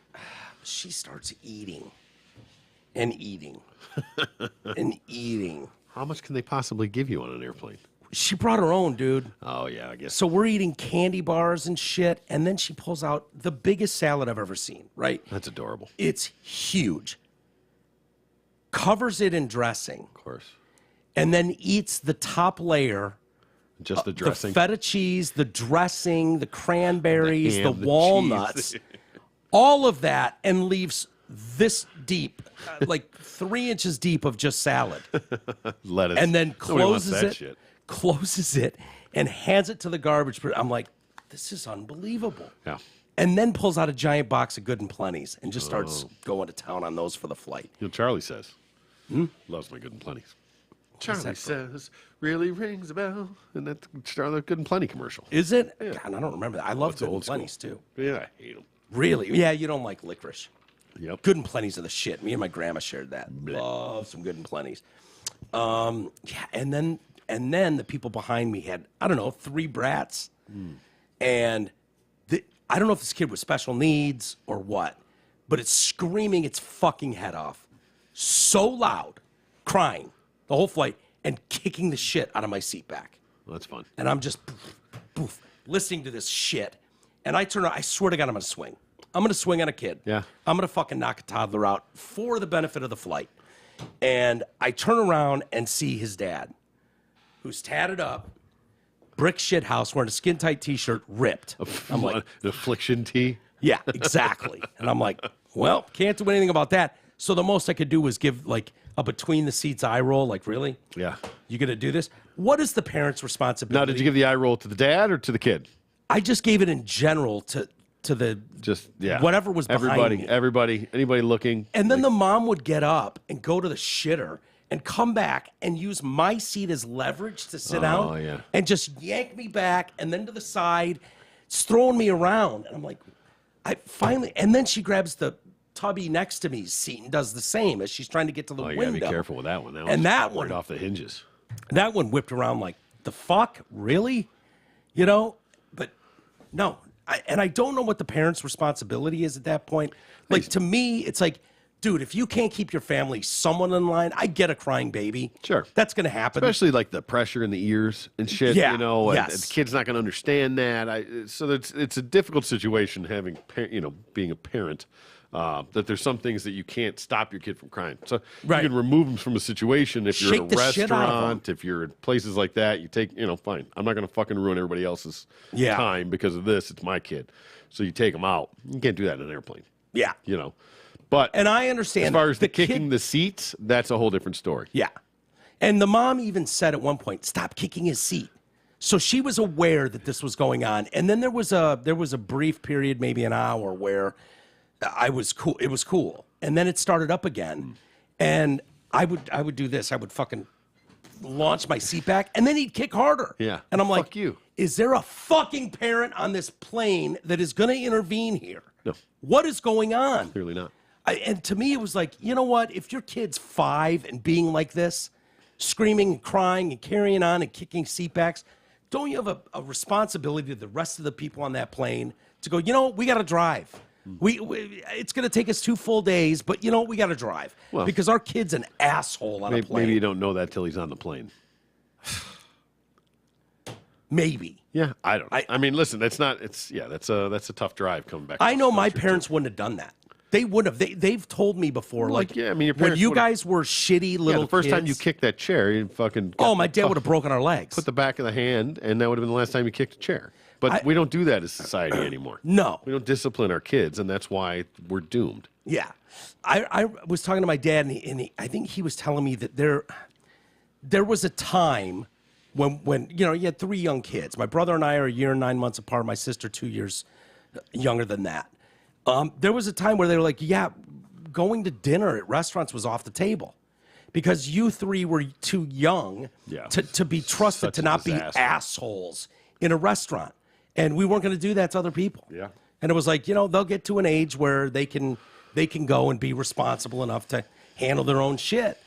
She starts eating and eating and eating. How much can they possibly give you on an airplane? She brought her own, dude. Oh, yeah, I guess. So we're eating candy bars and shit. And then she pulls out the biggest salad I've ever seen, right? That's adorable. It's huge. Covers it in dressing Of course. and then eats the top layer. Just the dressing. The feta cheese, the dressing, the cranberries, the, ham, the walnuts, cheese. all of that, and leaves this deep, like 3 inches deep of just salad. Lettuce. And then Nobody wants closes that it, shit. and hands it to the garbage. I'm like, this is unbelievable. Yeah. And then pulls out a giant box of Good and Plenties and just Oh. starts going to town on those for the flight. You know, Charlie says. Loves my Good and Plenties. Charlie that says, really rings a bell. And that's the Good and Plenty commercial. Is it? God, I don't remember that. I love it's Good and old school. Plenties too. Yeah, I hate them. Really? Yeah, you don't like licorice. Yep. Good and Plenties are the shit. Me and my grandma shared that. Love some Good and Plenties. Yeah, and then the people behind me had, I don't know, 3 brats. And I don't know if this kid was special needs or what, but it's screaming its fucking head off. So loud, crying the whole flight and kicking the shit out of my seat back. Well, that's fun. And I'm just poof, listening to this shit. And I turn around, I swear to God, I'm going to swing. I'm going to swing on a kid. Yeah. I'm going to fucking knock a toddler out for the benefit of the flight. And I turn around and see his dad, who's tatted up, brick shit house, wearing a skin tight t-shirt, ripped. I'm like, An affliction tea. yeah, exactly. And I'm like, well, can't do anything about that. So the most I could do was give like a between the seats eye roll. Like, really? Yeah. You going to do this? What is the parent's responsibility? Now, did you give the eye roll to the dad or to the kid? I just gave it in general to the Just, yeah. whatever was behind me. Everybody, anybody looking. And then the mom would get up and go to the shitter and come back and use my seat as leverage to sit down yeah. and just yank me back and then to the side. It's throwing me around. And I'm like, and then she grabs the tubby next to me's seat and does the same as she's trying to get to the Oh, you window. gotta be careful with that one. And that one- right off the hinges. That one whipped around like, the fuck? Really? You know? But no. And I don't know what the parent's responsibility is at that point. Like, to me, it's like, dude, if you can't keep your family someone in line, I get a crying baby. Sure. That's going to happen. Especially like the pressure in the ears and shit, Yeah, you know, and yes. the kid's not going to understand that. So it's a difficult situation having, being a parent. That there's some things that you can't stop your kid from crying. So Right. you can remove them from a situation. If you're Shake at the a shit out of 'em. restaurant, if you're in places like that, you take, fine. I'm not going to fucking ruin everybody else's Yeah. time because of this. It's my kid. So you take them out. You can't do that in an airplane, Yeah. But And I understand. as far as the kid- kicking the seats, that's a whole different story. Yeah. And the mom even said at one point, stop kicking his seat. So she was aware that this was going on. And then there was a brief period, maybe an hour, where I was cool. It was cool. And then it started up again. And I would do this. I would fucking launch my seat back, and then he'd kick harder. Yeah. And I'm Fuck like, you. Is there a fucking parent on this plane that is going to intervene here? No. What is going on? Clearly not. And to me, it was like, you know what? If your kid's 5 and being like this, screaming and crying and carrying on and kicking seatbacks, don't you have a responsibility to the rest of the people on that plane to go, you know, we got to drive. It's going to take us 2 full days, but you know, we got to drive. Well, because our kid's an asshole on a plane. Maybe you don't know that till he's on the plane. Maybe. Yeah, I don't know. I mean, listen, that's a tough drive coming back. I know my parents wouldn't have done that. They wouldn't have. They've told me before, like, yeah, I mean, your when parents you would've- guys were shitty little the first time you kids- kicked that chair, you fucking Oh, my dad would have broken our legs. put the back of the hand, and that would have been the last time you kicked a chair. But we don't do that as society anymore. No. We don't discipline our kids, and that's why we're doomed. Yeah. I was talking to my dad, and I think he was telling me that there was a time when you know, you had 3 young kids. My brother and I are a year and 9 months apart. My sister 2 years younger than that. There was a time where they were like, yeah, going to dinner at restaurants was off the table because you 3 were too young to be trusted Such to a not disaster. be assholes in a restaurant. And we weren't going to do that to other people. Yeah. And it was like, you know, they'll get to an age where they can go and be responsible enough to handle their own shit.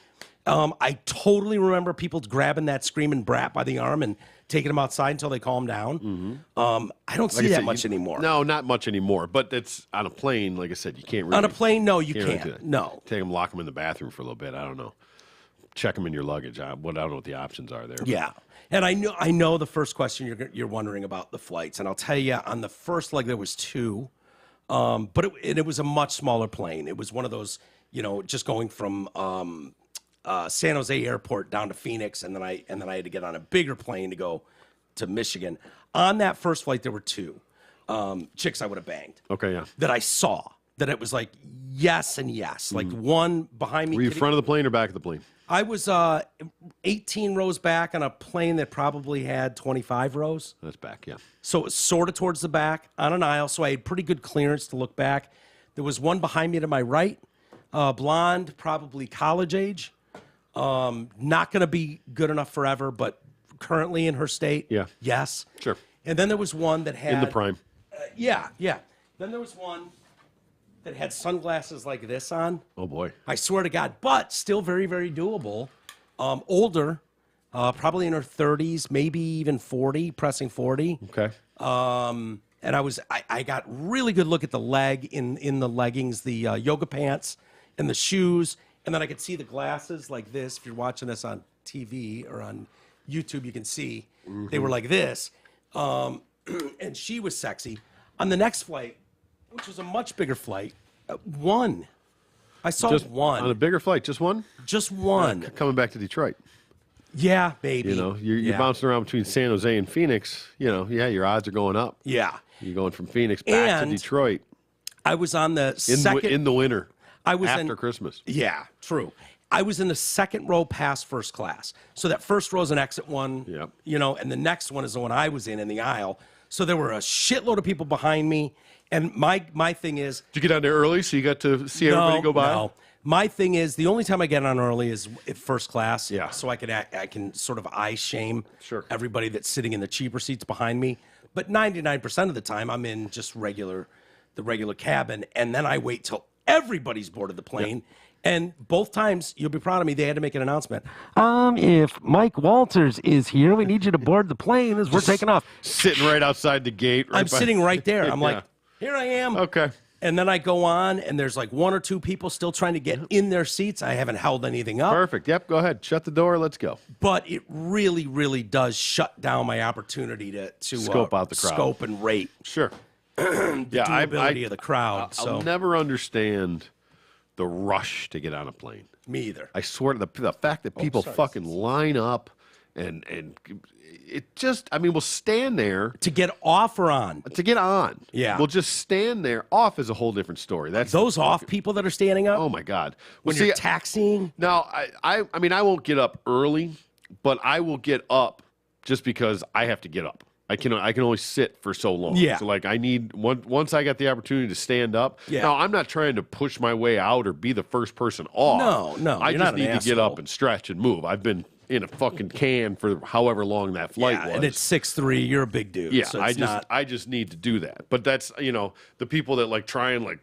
I totally remember people grabbing that screaming brat by the arm and taking him outside until they calm down. I don't see that much anymore. No, not much anymore. But it's on a plane, like I said, you can't really. On a plane, no, you really do can't. that. No. Take them, lock them in the bathroom for a little bit. I don't know. Check them in your luggage. I don't know what the options are there. Yeah. And I know the first question you're wondering about the flights, and I'll tell you, on the first leg there was 2, but it was a much smaller plane. It was one of those, you know, just going from San Jose Airport down to Phoenix, and then I had to get on a bigger plane to go to Michigan. On that first flight, there were 2 chicks I would have banged. Okay, yeah. That I saw. That it was like yes and yes. Like one behind me. Were you front of the plane or back of the plane? I was 18 rows back on a plane that probably had 25 rows. That's back, yeah. So it was sort of towards the back on an aisle. So I had pretty good clearance to look back. There was one behind me to my right, blonde, probably college age. Not going to be good enough forever, but currently in her state, Yeah. yes. Sure. And then there was one that had In the prime. Yeah. Then there was one that had sunglasses like this on. Oh, boy. I swear to God, but still very, very doable. Older, probably in her 30s, maybe even 40, pressing 40. Okay. And I got really good look at the leg in the leggings, the yoga pants, and the shoes, and then I could see the glasses like this. If you're watching this on TV or on YouTube, you can see they were like this. And she was sexy. On the next flight, which was a much bigger flight, one. I saw Just one. On a bigger flight, just one? Just one. Coming back to Detroit. Yeah, baby. You know, you're Yeah. bouncing around between San Jose and Phoenix. You know, yeah, your odds are going up. Yeah. You're going from Phoenix back And to Detroit I was on the in second. the winter. I was after in, Christmas. Yeah, true. I was in the second row past first class. So that first row is an exit one, Yep. you know, and the next one is the one I was in the aisle. So there were a shitload of people behind me. And my thing is, Did you get on there early so you got to see everybody go by? No. My thing is, the only time I get on early is at first class. Yeah. So I can sort of eye shame Sure. everybody that's sitting in the cheaper seats behind me. But 99% of the time, I'm in just the regular cabin, and then I wait till everybody's boarded the plane. And both times, you'll be proud of me, they had to make an announcement. If Mike Walters is here, we need you to board the plane as we're taking off. Sitting right outside the gate. I'm sitting right there. I'm Yeah. like, here I am. Okay. And then I go on, and there's like 1 or 2 people still trying to get in their seats. I haven't held anything up. Perfect. Yep, go ahead. Shut the door. Let's go. But it really, really does shut down my opportunity to Scope out the crowd. scope and rate Sure. the durability of the crowd. So I'll never understand the rush to get on a plane. me either. I swear to the fact that people fucking line up and it just, I mean, we'll stand there To get off or on. to get on. Yeah. We'll just stand there. Off is a whole different story. That's Those off people that are standing up Oh my God. when Well, you're taxiing. now I mean I won't get up early, but I will get up just because I have to get up. I can only sit for so long. Yeah. So like I need once I got the opportunity to stand up. Yeah. Now I'm not trying to push my way out or be the first person off. No, I you're just not an need to get asshole. up and stretch and move. I've been in a fucking can for however long that flight was. And it's 6'3", you're a big dude. Yeah, so it's I just need to do that. But that's, the people that like try and like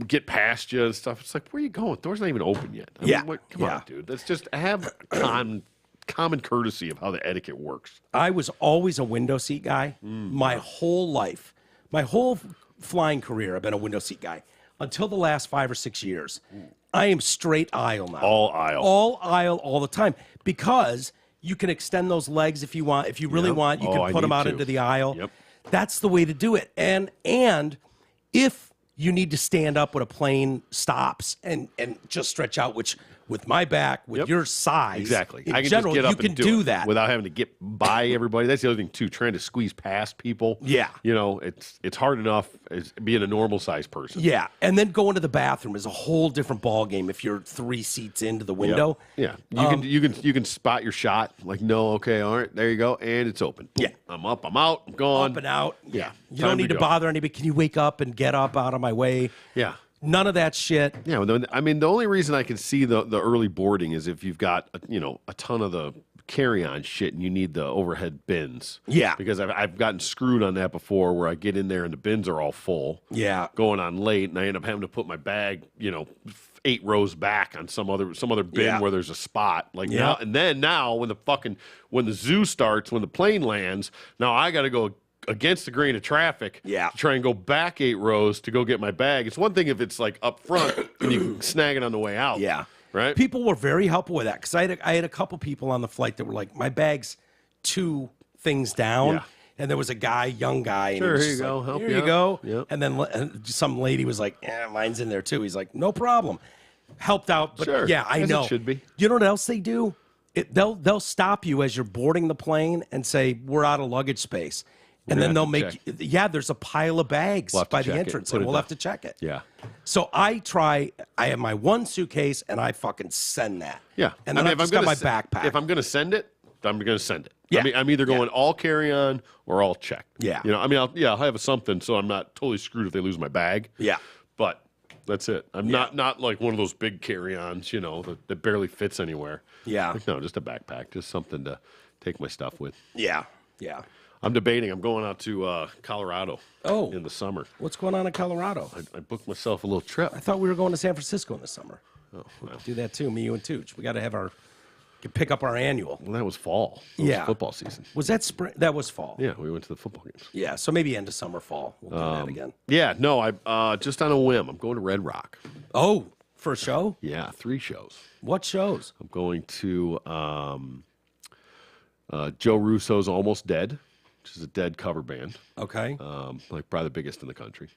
get past you and stuff. It's like, where are you going? The door's not even open yet. I mean, come on, dude. Let's just have common courtesy of how the etiquette works. I was always a window seat guy my whole life. My whole flying career, I've been a window seat guy until the last 5 or 6 years. I am straight aisle now. All aisle. All aisle all the time because you can extend those legs if you want. If you really want, you can put them out into the aisle. Yep. That's the way to do it. And if you need to stand up when a plane stops and just stretch out, which with my back, with your size, exactly. in I can general, just get up you can and do it that without having to get by everybody. That's the other thing too. Trying to squeeze past people. Yeah. It's hard enough as being a normal sized person. Yeah, and then going to the bathroom is a whole different ball game if you're 3 seats into the window. Yeah. You can spot your shot. Like, no, okay, all right, there you go, and it's open. Yeah. I'm up, I'm out, I'm gone. Up and out. Yeah. You don't need to bother anybody. Can you wake up and get up out of my way? Yeah. None of that shit. Yeah, I mean, the only reason I can see the early boarding is if you've got a ton of the carry-on shit and you need the overhead bins. Yeah. Because I've gotten screwed on that before where I get in there and the bins are all full. Yeah. Going on late and I end up having to put my bag, 8 rows back on some other bin where there's a spot. Like now when the zoo starts, when the plane lands, now I got to go against the grain of traffic to try and go back 8 rows to go get my bag. It's one thing if it's like up front and you can snag it on the way out. Yeah. Right? People were very helpful with that because I had a couple people on the flight that were like, my bag's 2 things down. Yeah. And there was a young guy. And Sure, he was here just you go. like, Help here you you out. go. Yep. And then some lady was like, mine's in there too. He's like, no problem. Helped out. But Sure. yeah, I As it know. should be. You know what else they do? They'll stop you as you're boarding the plane and say, we're out of luggage space. And then they'll make, there's a pile of bags by the entrance, and we'll have to check it. Yeah. So I have my one suitcase, and I fucking send that. Yeah. And then I've just got my backpack. If I'm going to send it, I'm going to send it. Yeah. I'm either going all carry-on or all checked. Yeah. I'll have something so I'm not totally screwed if they lose my bag. Yeah. But that's it. I'm not like one of those big carry-ons, that barely fits anywhere. Yeah. Like, no, just a backpack, just something to take my stuff with. Yeah. Yeah. I'm debating. I'm going out to Colorado in the summer. What's going on in Colorado? I booked myself a little trip. I thought we were going to San Francisco in the summer. Oh, well. Do that too, me, you, and Tooch. We got to have pick up our annual. Well, that was fall. That was football season. Was that spring? That was fall. Yeah, we went to the football games. Yeah, so maybe end of summer, fall. We'll do that again. Yeah, no, I just on a whim. I'm going to Red Rock. Oh, for a show? Yeah, 3 shows. What shows? I'm going to Joe Russo's Almost Dead, which is a Dead cover band. Okay. Like probably the biggest in the country.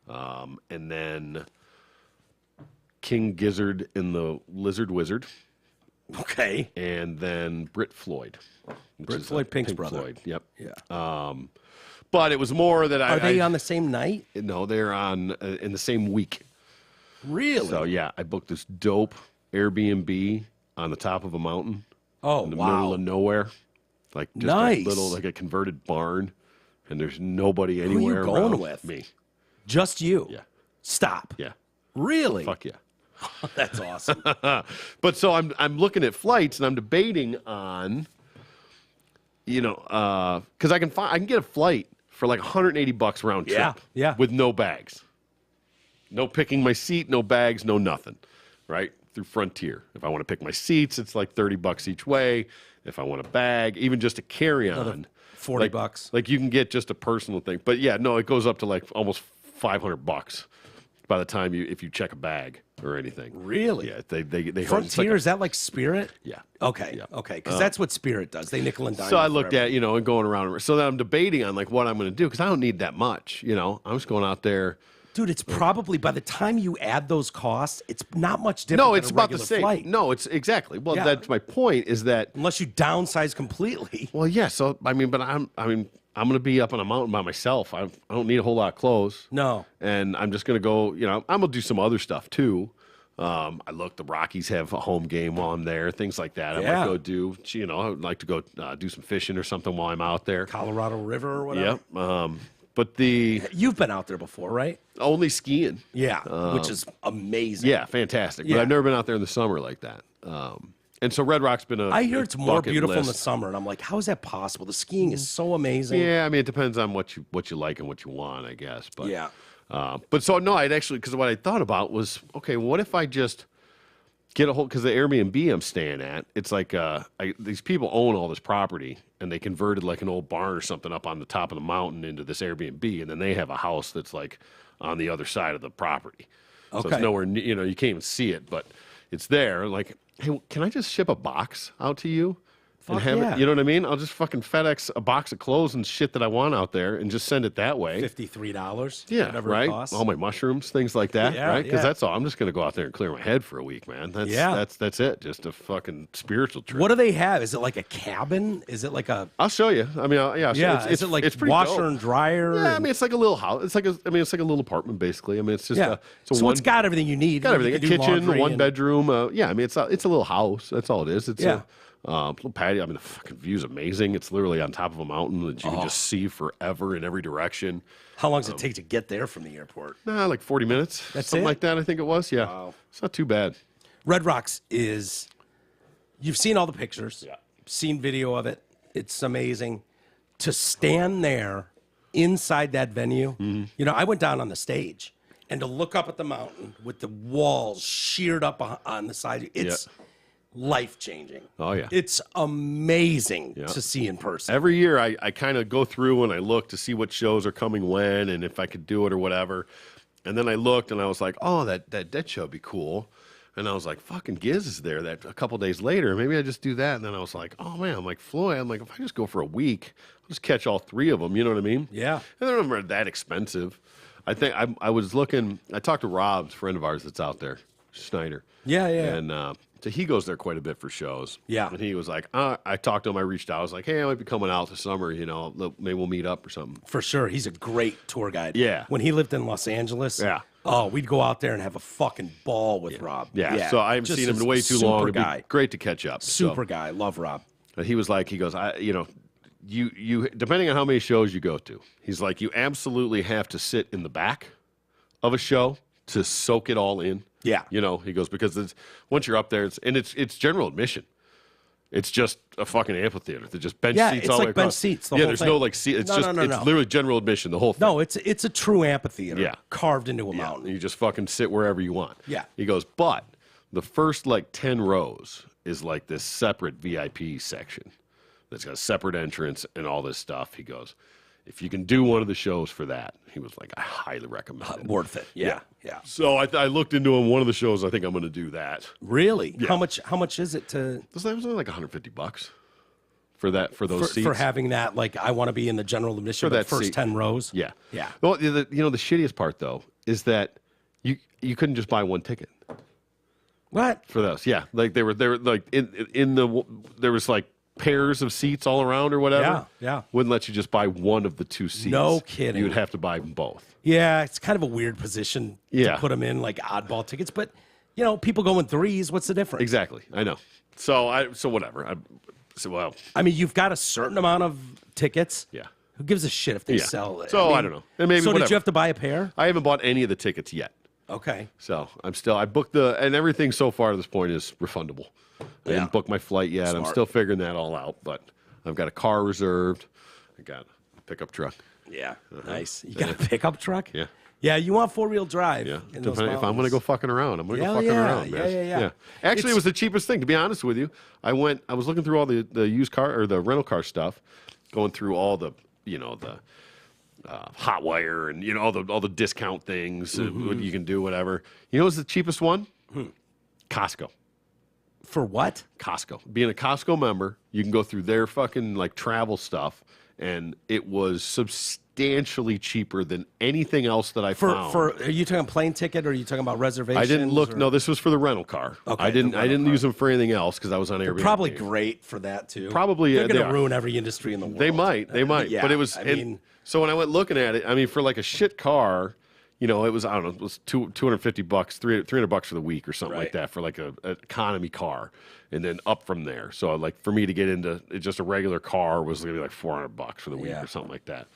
And then King Gizzard and the Lizard Wizard. Okay. And then Britt Floyd. Britt Floyd, Pink's brother. Floyd. Yep. Yeah. But it was more that Are they on the same night? No, they're on in the same week. Really? So yeah, I booked this dope Airbnb on the top of a mountain. Oh, in the wow. middle of nowhere, like just Nice. a little, like a converted barn, and there's nobody anywhere. Who are you going around with? Me. Just you? Yeah. Stop. Yeah. Really? Fuck yeah. That's awesome. But so I'm looking at flights and I'm debating on, because I can get a flight for like $180 round trip. Yeah, yeah. With no bags, no picking my seat, no bags, no nothing, right? Through Frontier. If I want to pick my seats, it's like $30 each way. If I want a bag, even just a carry-on, $40. Like you can get just a personal thing. But yeah, no, it goes up to like almost $500 by the time if you check a bag or anything. Really? Yeah, they Frontier, is that like Spirit? Yeah. Okay. Yeah. Okay. Because that's what Spirit does. They nickel and dime. So I you looked forever. at, and going around. So then I'm debating on like what I'm going to do because I don't need that much. I'm just going out there. Dude, it's probably by the time you add those costs, it's not much different. No, than it's a about the regular same. flight. No, it's exactly. Well, Yeah. that's my point. Is that Unless you downsize completely. well, yeah. So I'm going to be up on a mountain by myself. I don't need a whole lot of clothes. No. And I'm just going to go. I'm going to do some other stuff too. I look. The Rockies have a home game while I'm there. Things like that. I might go do. I would like to go do some fishing or something while I'm out there. Colorado River or whatever. Yep. But you've been out there before, right? Only skiing. Yeah, which is amazing. Yeah, fantastic. Yeah. But I've never been out there in the summer like that. And so Red Rock's been I hear it's more bucket beautiful in the list. summer, and I'm like, how is that possible? The skiing is so amazing. Yeah, I mean, it depends on what you like and what you want, I guess. But Yeah. But so no, I'd actually, because what I thought about was, okay, what if I just get a whole, because the Airbnb I'm staying at, it's like these people own all this property, and they converted like an old barn or something up on the top of the mountain into this Airbnb, and then they have a house that's like on the other side of the property. So Okay. it's nowhere, you know, you can't even see it, but it's there. Like, hey, can I just ship a box out to you? And Fuck have yeah. it, you know what I mean? I'll just fucking FedEx a box of clothes and shit that I want out there and just send it that way. $53. Yeah, whatever right. it costs. All my mushrooms, things like that, Yeah, right? Because yeah. that's all. I'm just gonna go out there and clear my head for a week, man. That's it. Just a fucking spiritual trip. What do they have? Is it like a cabin? Is it like a I'll show you. I mean, I'll show yeah? you. Is it like it's pretty washer dope. and dryer? Yeah, I and- mean, it's like a little house. It's like a little apartment basically. I mean, it's just yeah. it's a So one, it's got everything you need. got You everything. A can do kitchen, laundry one and- bedroom. Yeah, I mean, it's a little house. That's all it is. It's Yeah. a little patio. I mean, the fucking view's amazing. It's literally on top of a mountain that you can just see forever in every direction. How long does it take to get there from the airport? Nah, like 40 minutes. That's something it? like that. I think it was. Yeah, Wow. it's not too bad. Red Rocks is, you've seen all the pictures, Yeah. seen video of it. It's amazing. To stand there inside that venue, Mm-hmm. you know, I went down on the stage and to look up at the mountain with the walls sheared up on the side, it's life changing. Oh, yeah. It's amazing to see in person. Every year, I kind of go through and I look to see what shows are coming when and if I could do it or whatever. And then I looked and I was like, oh, that Dead show would be cool. And I was like, fucking Giz is there that a couple days later. Maybe I just do that. And then I was like, oh, man, I'm like, Floyd, I'm like, if I just go for a week, I'll just catch all three of them. You know what I mean? Yeah. And they're not that expensive. I think I was looking, I talked to Rob, a friend of ours that's out there, Schneider. Yeah, yeah. And so he goes there quite a bit for shows. Yeah. And he was like, I talked to him, I reached out. I was like, hey, I might be coming out this summer, you know, maybe we'll meet up or something. For sure. He's a great tour guide. Yeah. When he lived in Los Angeles. Yeah. Oh, we'd go out there and have a fucking ball with Rob. Yeah. So I haven't Just seen him a in way too super long. It'd guy. be great to catch up. Super guy. Love Rob. So, he was like, he goes, you depending on how many shows you go to, he's like, you absolutely have to sit in the back of a show to soak it all in. Yeah. You know, he goes, because once you're up there, it's general admission. It's just a fucking amphitheater. They're just bench Yeah, seats it's all the way like bench across. seats, the yeah, whole there's thing. no like seat. It's No, just no, no, it's no. literally general admission, the whole thing. No, it's a true amphitheater. Yeah. Carved into a Yeah, mountain. you just fucking sit wherever you want. Yeah. He goes, but the first like 10 rows is like this separate VIP section that's got a separate entrance and all this stuff. He goes, if you can do one of the shows for that, he was like, I highly recommend it. Worth it. Yeah. Yeah. So I looked into him. One of the shows, I think I'm going to do that. Really? How much is it to It was only like $150 for those seats. for having that, like, I want to be in the general admission For for the that first seat. 10 rows? Yeah. Yeah. Well, the shittiest part though is that you couldn't just buy one ticket What? for those. Yeah, like they were like there was like pairs of seats all around or whatever. Yeah, yeah. Wouldn't let you just buy one of the two seats. No kidding. You would have to buy them both. Yeah, it's kind of a weird position Yeah. to put them in, like oddball tickets. But, you know, people go in threes. What's the difference? Exactly. I know. So whatever. Well, I mean, you've got a certain amount of tickets. yeah. Who gives a shit if they Yeah. sell it? So, I don't know. And maybe so did whatever. you have to buy a pair? I haven't bought any of the tickets yet. Okay. So I booked and everything so far at this point is refundable. I Yeah. didn't book my flight yet. I'm Smart. still figuring that all out, but I've got a car reserved. I got a pickup truck. Yeah. Nice. You got a pickup truck? Yeah. Yeah, you want 4-wheel drive. Yeah. in those If I'm going to mountains. go fucking around, I'm going to go Hell fucking yeah. around, man. Yeah. Actually, it was the cheapest thing, to be honest with you. I was looking through all the used car or the rental car stuff, going through all the, the hot wire and, all the discount things, what you can do, whatever. You know what's the cheapest one? Costco. For what? Costco. Being a Costco member, you can go through their fucking like travel stuff, and it was substantially cheaper than anything else that I found. Are you talking plane ticket or are you talking about reservations? I didn't look. or- No, this was for the rental car. Okay, I didn't. the I rental didn't car. use them for anything else because I was on Airbnb. Probably great for that too. Probably, they're yeah, going they to are. ruin every industry in the world. They might. They might. Yeah, But it was. I and mean, so when I went looking at it, I mean, for like a shit car, it was, I don't know, it was $250, $300 for the week or something like Right. that for like an economy car, and then up from there. So like for me to get into just a regular car was going to be like $400 for the week Yeah. or something like that.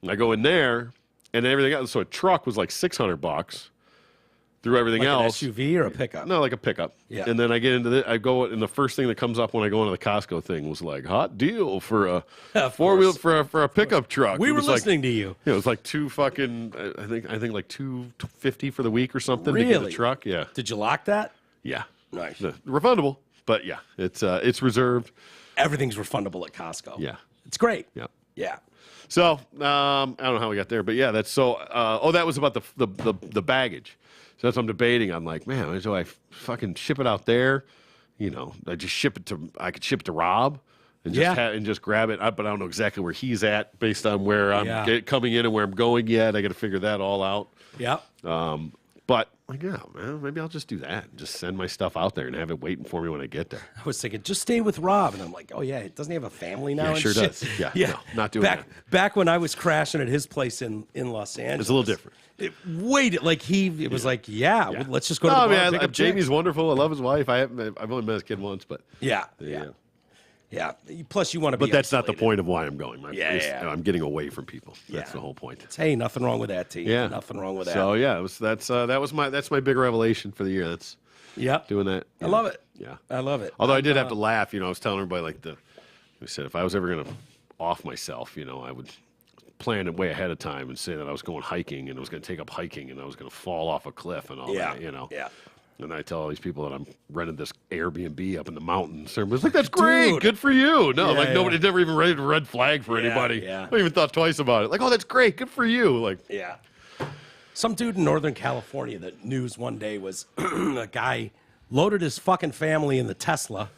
And I go in there, and everything else. So a truck was like $600. through everything Like else. an SUV or a pickup? No, like a pickup. Yeah. And then I get into I go, and the first thing that comes up when I go into the Costco thing was like, hot deal for a four-wheel for a pickup truck. We It were was listening to you. It was like two fucking, I think like $250 for the week or something to get Really? a truck. Yeah. Did you lock that? Yeah. Nice. Refundable, but yeah, it's reserved. Everything's refundable at Costco. Yeah. It's great. Yeah. Yeah. So I don't know how we got there, but yeah, that's so. That was about the baggage. So that's what I'm debating. I'm like, man, do I fucking ship it out there? You know, I could ship it to Rob and just grab it. But I don't know exactly where he's at based on where I'm coming in and where I'm going yet. I got to figure that all out. Yeah. But like, yeah, man, maybe I'll just do that. Just send my stuff out there and have it waiting for me when I get there. I was thinking, just stay with Rob. And I'm like, oh, yeah, doesn't he have a family now? Yeah, and sure shit? does. Yeah, no, not doing that. Back when I was crashing at his place in Los Angeles. It's a little different. It was like, well, let's just go to the bar and pick up Jamie's chicks. wonderful. I love his wife. I've only met his kid once, but Yeah. Plus, you want to be. But that's not the isolated. point of why I'm going. I'm getting away from people. That's Yeah. the whole point. Hey, nothing wrong with that, T. Yeah, Nothing wrong with that. So yeah, that's my big revelation for the year. That's Yep. doing that. I love it. Yeah, I love it. Although I did have to laugh. I was telling everybody I said if I was ever gonna off myself, I would plan it way ahead of time and say that I was going hiking and I was going to take up hiking and I was going to fall off a cliff and all that. Yeah. And I tell all these people that I'm renting this Airbnb up in the mountains. Everybody's like, "That's great, Dude. good for you." No, Yeah, nobody never even raised a red flag for anybody. yeah. I even thought twice about it. Like, "Oh, that's great, good for you." Like, Yeah. Some dude in Northern California, the news one day was a guy loaded his fucking family in the Tesla,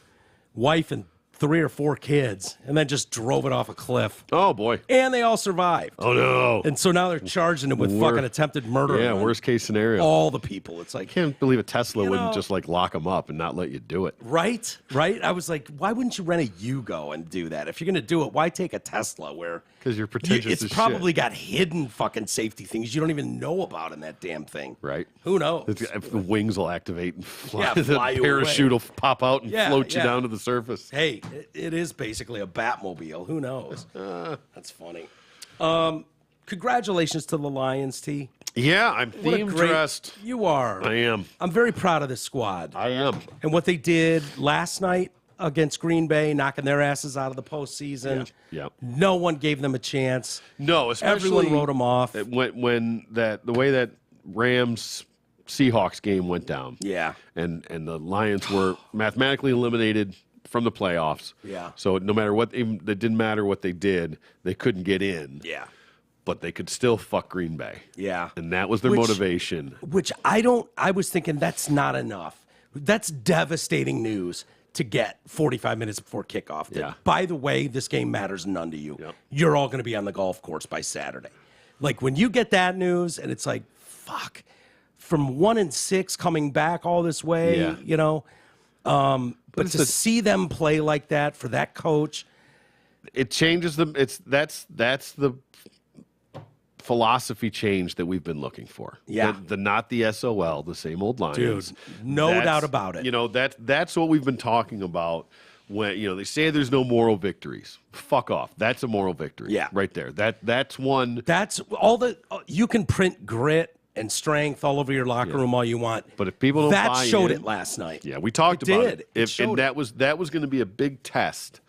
wife and 3 or 4 kids, and then just drove it off a cliff. oh boy, And they all survived. oh no, And so now they're charging him with fucking attempted murder. yeah, on worst case scenario. all the people. It's like, Can't believe a Tesla You wouldn't know- just like lock them up and not let you do it. right? I was like, why wouldn't you rent a Yugo and do that? If you're going to do it, why take a Tesla where 'Cause you're pretentious it's as probably shit. got hidden fucking safety things you don't even know about in that damn thing. Right. Who knows? If the wings will activate and fly, Yeah, the fly you parachute will pop out and Yeah, float you yeah. down to the surface. Hey, it is basically a Batmobile. Who knows? That's funny. Congratulations to the Lions, T. Yeah, I'm What a theme great- dressed. You are. I am. I'm very proud of this squad. I am. And what they did last night against Green Bay, knocking their asses out of the postseason. Yeah. No one gave them a chance. No, especially Everyone wrote them off. when the way that Rams Seahawks game went down. Yeah. And the Lions were mathematically eliminated from the playoffs. Yeah. So no matter what, it didn't matter what they did, they couldn't get in. Yeah. But they could still fuck Green Bay. Yeah. And that was their Which- motivation. Which I was thinking that's not enough. That's devastating news to get 45 minutes before kickoff. That, Yeah. by the way, this game matters none to you. Yep. You're all going to be on the golf course by Saturday. Like when you get that news and it's like, fuck, from 1-6 coming back all this way, Yeah. But to see them play like that for that coach, It changes them. That's the philosophy change that we've been looking for. Yeah. The not the SOL, the same old Lions. Dude, no That's- doubt about it. That's what we've been talking about. When they say there's no moral victories, fuck off. That's a moral victory. Yeah. right there. That's one. that's all you can print grit and strength all over your locker room all you want. But if people don't that buy showed in- it last night. Yeah, we talked It about did. it. It showed And that was going to be a big test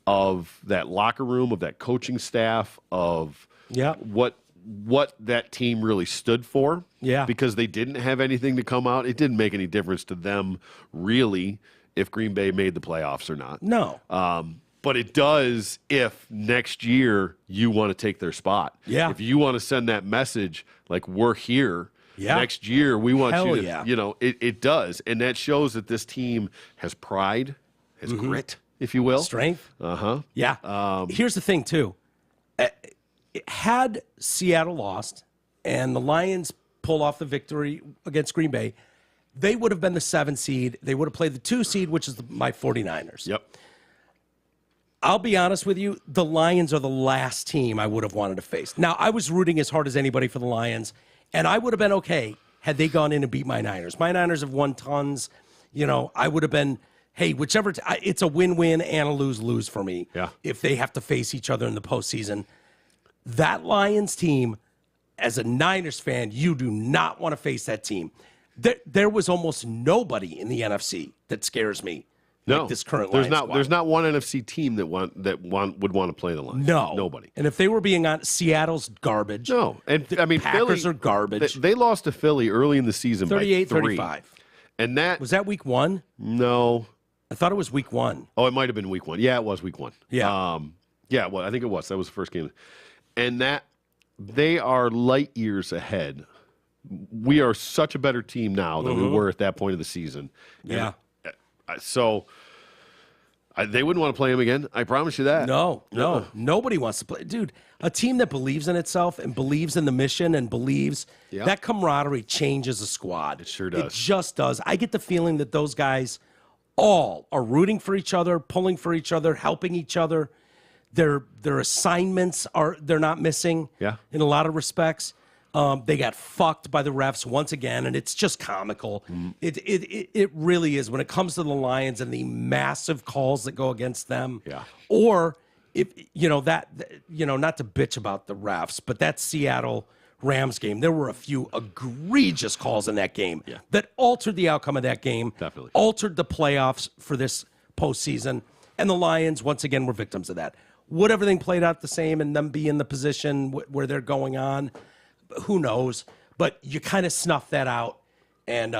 of that locker room, of that coaching staff, of Yeah. what that team really stood for. Yeah. Because they didn't have anything to come out. It didn't make any difference to them, really, if Green Bay made the playoffs or not. No. But it does if next year you want to take their spot. Yeah. If you want to send that message, like, we're here. Yeah. Next year, we want Hell you to, yeah. it does. And that shows that this team has pride, has grit, if you will. Strength. Uh-huh. Yeah. Here's the thing, too. Had Seattle lost and the Lions pull off the victory against Green Bay, they would have been the 7 seed. They would have played the 2 seed, which is my 49ers. Yep. I'll be honest with you, the Lions are the last team I would have wanted to face. Now, I was rooting as hard as anybody for the Lions, and I would have been okay had they gone in and beat my Niners. My Niners have won tons. I would have been, hey, whichever, it's a win-win and a lose-lose for me. Yeah. If they have to face each other in the postseason. That Lions team, as a Niners fan, you do not want to face that team. There was almost nobody in the NFC that scares me. No, like this current there's Lions not. squad. There's not one NFC team that would want to play the Lions. No, nobody. And if they were being on, Seattle's garbage. No, and I mean Packers Philly are garbage. They lost to Philly early in the season 38-35. by 3. And that Was that week 1? no. I thought it was week 1. Oh, it might have been week 1. Yeah, it was week 1. Yeah. Yeah. Well, I think it was. That was the first game, and that they are light years ahead. We are such a better team now than we were at that point of the season. Yeah. So they wouldn't want to play him again. I promise you that. No. Nobody wants to play. Dude, a team that believes in itself and believes in the mission and believes that camaraderie changes a squad. It sure does. It just does. I get the feeling that those guys all are rooting for each other, pulling for each other, helping each other. Their assignments they're not missing in a lot of respects. They got fucked by the refs once again, and it's just comical. It really is when it comes to the Lions and the massive calls that go against them. Yeah. Or if not to bitch about the refs, but that Seattle Rams game, there were a few egregious calls in that game that altered the outcome of that game. Definitely. Altered the playoffs for this postseason, and the Lions once again were victims of that. Would everything played out the same and them be in the position where they're going on? Who knows? But you kind of snuffed that out and,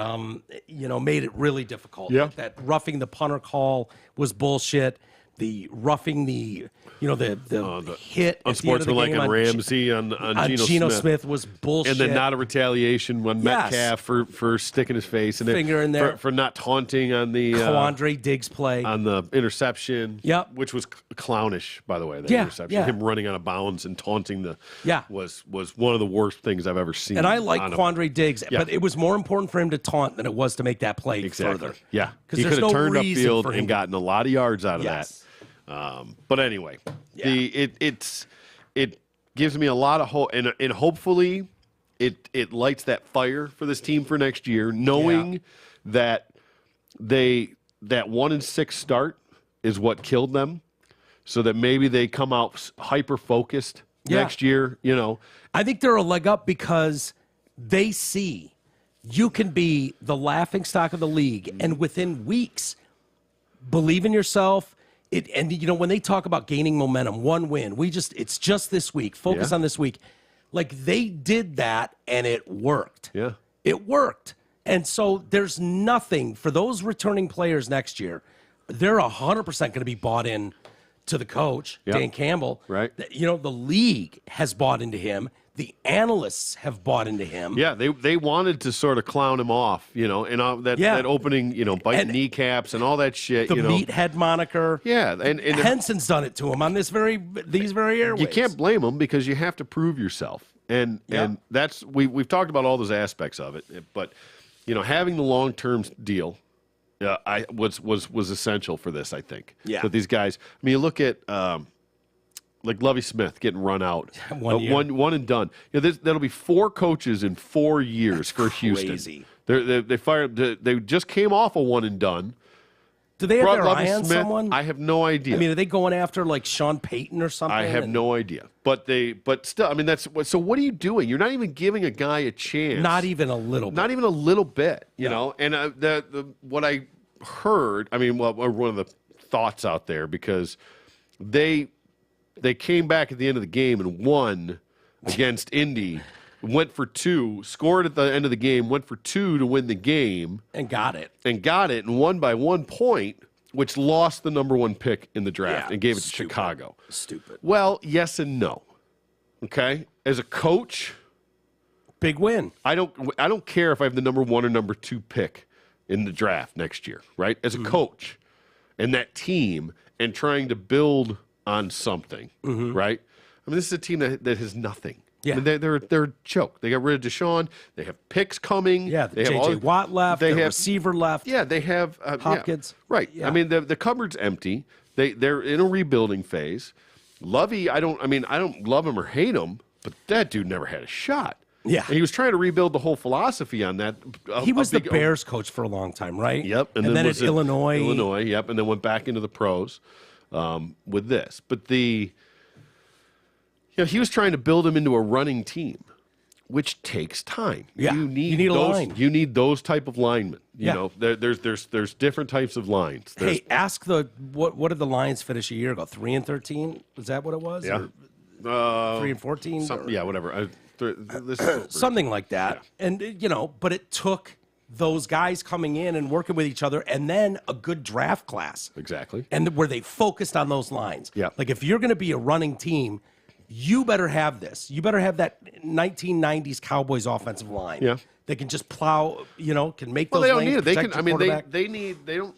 made it really difficult. Yeah. That roughing the punter call was bullshit. The roughing the hit at the end of the Unsportsmanlike game on Ramsey on Geno Smith was bullshit. And then not a retaliation on Metcalf for sticking his face and Finger in there. for not taunting on the Quandre Diggs play on the interception. Yep. Which was clownish, by the way. That interception, yeah. him running out of bounds and taunting was one of the worst things I've ever seen. And I like Quandre Diggs, but it was more important for him to taunt than it was to make that play further. Yeah, because he could have turned reason upfield for him and gotten a lot of yards out of that. But anyway, it gives me a lot of hope, and hopefully it lights that fire for this team for next year, knowing that that 1-6 start is what killed them, so that maybe they come out hyper focused next year. I think they're a leg up because they see you can be the laughingstock of the league, and within weeks, believe in yourself. And when they talk about gaining momentum, one win, it's just this week. Focus on this week. Like they did that and it worked. Yeah. It worked. And so there's nothing for those returning players next year. They're 100% going to be bought in to the coach, Dan Campbell. Right. The league has bought into him. The analysts have bought into him. Yeah, they wanted to sort of clown him off, and that opening, biting kneecaps and all that shit. The meathead moniker. Yeah, and Henson's done it to him on these very airwaves. You can't blame him because you have to prove yourself, and that's we've talked about all those aspects of it. But having the long-term deal, was essential for this. I think. Yeah. That these guys. I mean, you look at. Like Lovie Smith getting run out, one and done. That'll be 4 coaches in 4 years for Houston. Crazy. They fired. They just came off a one and done. Do they have their Lovie eye on Smith, someone? I have no idea. I mean, are they going after like Sean Payton or something? I have no idea. But still, I mean, that's so. What are you doing? You're not even giving a guy a chance. Not even a little bit. Not even a little bit. You know. And what I heard. I mean, one of the thoughts out there because they came back at the end of the game and won against Indy, went for 2, scored at the end of the game, went for 2 to win the game. And got it. And won by 1 point, which lost the number 1 pick in the draft and gave it to Chicago. Stupid. Well, yes and no. Okay? As a coach, big win. I don't care if I have the number 1 or number 2 pick in the draft next year, right? As a coach and that team and trying to build on something, right? I mean, this is a team that has nothing. Yeah. I mean, they're a joke. They got rid of Deshaun. They have picks coming. Yeah, they J.J. have Watt left. They have receiver left. Yeah, they have Hopkins. Yeah, right. Yeah. I mean, the cupboard's empty. They're in a rebuilding phase. Lovey, I don't love him or hate him, but that dude never had a shot. Yeah. And he was trying to rebuild the whole philosophy on that. He was the Bears coach for a long time, right? Yep. And then at Illinois. Illinois, yep. And then went back into the pros with this. But he was trying to build him into a running team, which takes time. Yeah, you need a those, line. You need those type of linemen. You Yeah. know, there's different types of lines. There's, Hey, ask what did the Lions finish a year ago? 3-13? Was that what it was? Yeah. Or 3-14? Some, Or yeah, whatever. This is something like that. Yeah. And but it took those guys coming in and working with each other, and then a good draft class. Exactly. And where they focused on those lines. Yeah. Like if you're going to be a running team, you better have this. You better have that 1990s Cowboys offensive line. Yeah. They can just plow, can make Well, those they don't lanes, need it. They protect can. I your mean, quarterback.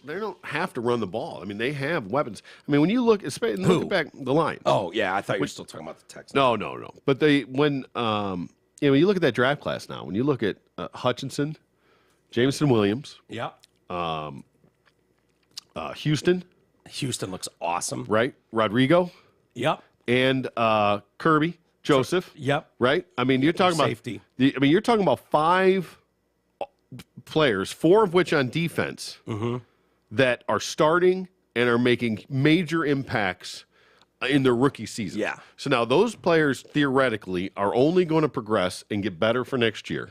they don't have to run the ball. I mean, they have weapons. I mean, when you look, look back the Lions. Oh, yeah. I thought you were still talking about the Texans. No. But when you look at that draft class now, when you look at Hutchinson, Jameson Williams, Yeah. Houston, Houston looks awesome. right? Rodrigo Yep. and Kirby, Joseph. Yep. Right? I mean, you're talking Safety. about you're talking about 5 players, 4 of which on defense, that are starting and are making major impacts in their rookie season. Yeah. So now those players theoretically are only going to progress and get better for next year.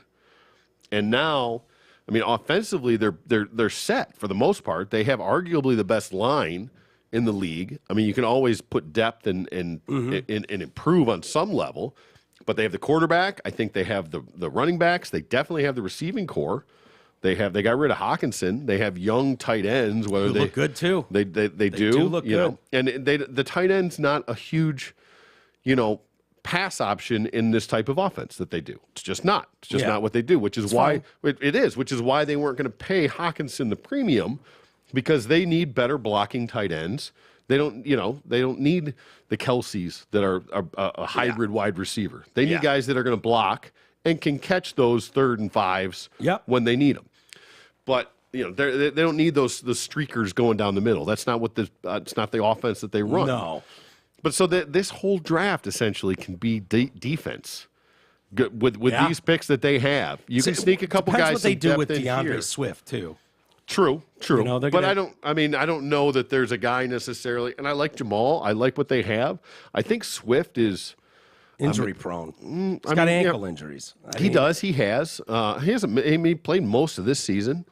And now, I mean, offensively, they're set for the most part. They have arguably the best line in the league. I mean, you can always put depth and improve on some level, but they have the quarterback. I think they have the running backs. They definitely have the receiving core. They got rid of Hawkinson. They have young tight ends. Whether they look good too. They do look you know, good. and the tight end's not a huge, pass option in this type of offense that they do. It's just not. It's just Yeah. not what they do, which is why which is why they weren't going to pay Hawkinson the premium, because they need better blocking tight ends. They don't need the Kelseys that are a hybrid wide receiver. They need Yeah. guys that are going to block and can catch those 3rd and 5s Yep. when they need them. But they don't need the streakers going down the middle. That's not what it's not the offense that they run. No. But so this whole draft essentially can be defense. With Yeah. these picks that they have, you can sneak a couple Depends guys. what they some do depth with in DeAndre here. Swift too. True. they're But gonna- I don't know that there's a guy necessarily. And I like Jamal. I like what they have. I think Swift is. Injury prone. He's got ankle injuries. He does. He has. He hasn't. He played most of this season,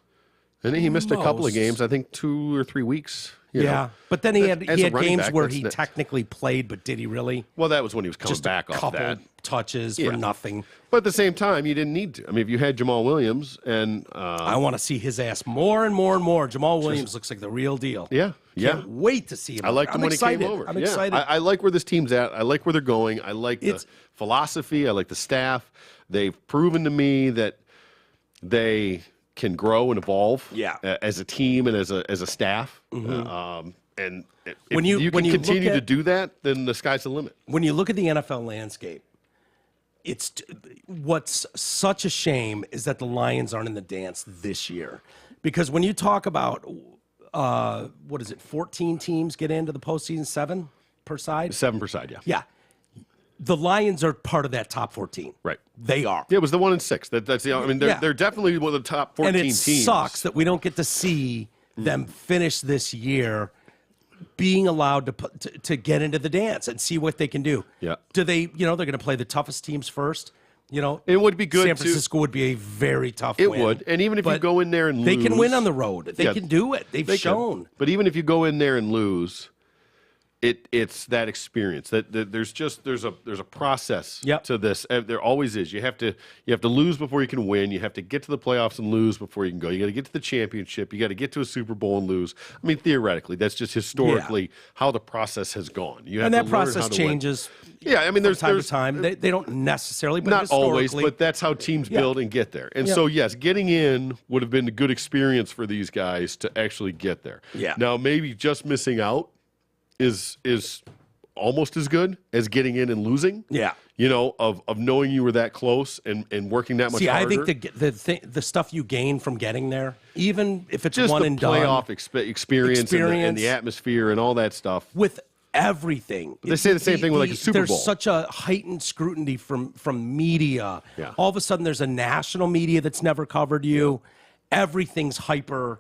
and he missed a couple of Most. games. I think 2 or 3 weeks. you Yeah, know. but then he had As a running games back, where that's he not- technically played, but did he really? Well, that was when he was coming Just back a off couple that. touches Yeah. for nothing. But at the same time, you didn't need to. I mean, if you had Jamal Williams and I want to see his ass more and more and more. Jamal Williams looks like the real deal. yeah. Can't wait to see him. I liked him I'm when excited. he came over. I'm Yeah. excited. I like where this team's at. I like where they're going. I like the philosophy. I like the staff. They've proven to me that they can grow and evolve Yeah. As a team and as a staff. And if When you can look continue to at- do that, then the sky's the limit. When you look at the NFL landscape, what's such a shame is that the Lions aren't in the dance this year. Because when you talk about, 14 teams get into the postseason, 7 per side? 7 per side, yeah. Yeah. The Lions are part of that top 14. Right. They are. Yeah, it was the 1 and 6. That's the. I mean, Yeah. they're definitely one of the top 14 And it teams. sucks that we don't get to see them finish this year being allowed to get into the dance and see what they can do. Yeah. Do they, they're going to play the toughest teams first. It would be good San to- Francisco would be a very tough It win. would. And even if you But go in there and they can win lose- on the road. They Yeah. can do it. They've They can. shown. But even if you go in there and lose, it's that experience. That there's a process Yep. to this. There always is. You have to lose before you can win. You have to get to the playoffs and lose before you can go. You got to get to the championship. You got to get to a Super Bowl and lose. I mean, theoretically, that's just historically how the process has gone. You have And to that learn process how to win. changes. Yeah, I mean, from there's time to time. They don't necessarily, but not always, historically- but that's how teams Yeah. build and get there. And Yeah. so, yes, getting in would have been a good experience for these guys to actually get there. Yeah. Now, maybe just missing out is almost as good as getting in and losing. Yeah. Of knowing you were that close and working that much See, harder. I think the stuff you gain from getting there, even if it's just one the and done, playoff experience and the atmosphere and all that stuff. with everything. They say the same thing with, like, a Super Bowl. There's such a heightened scrutiny from media. Yeah. All of a sudden, there's a national media that's never covered you. Everything's hyper.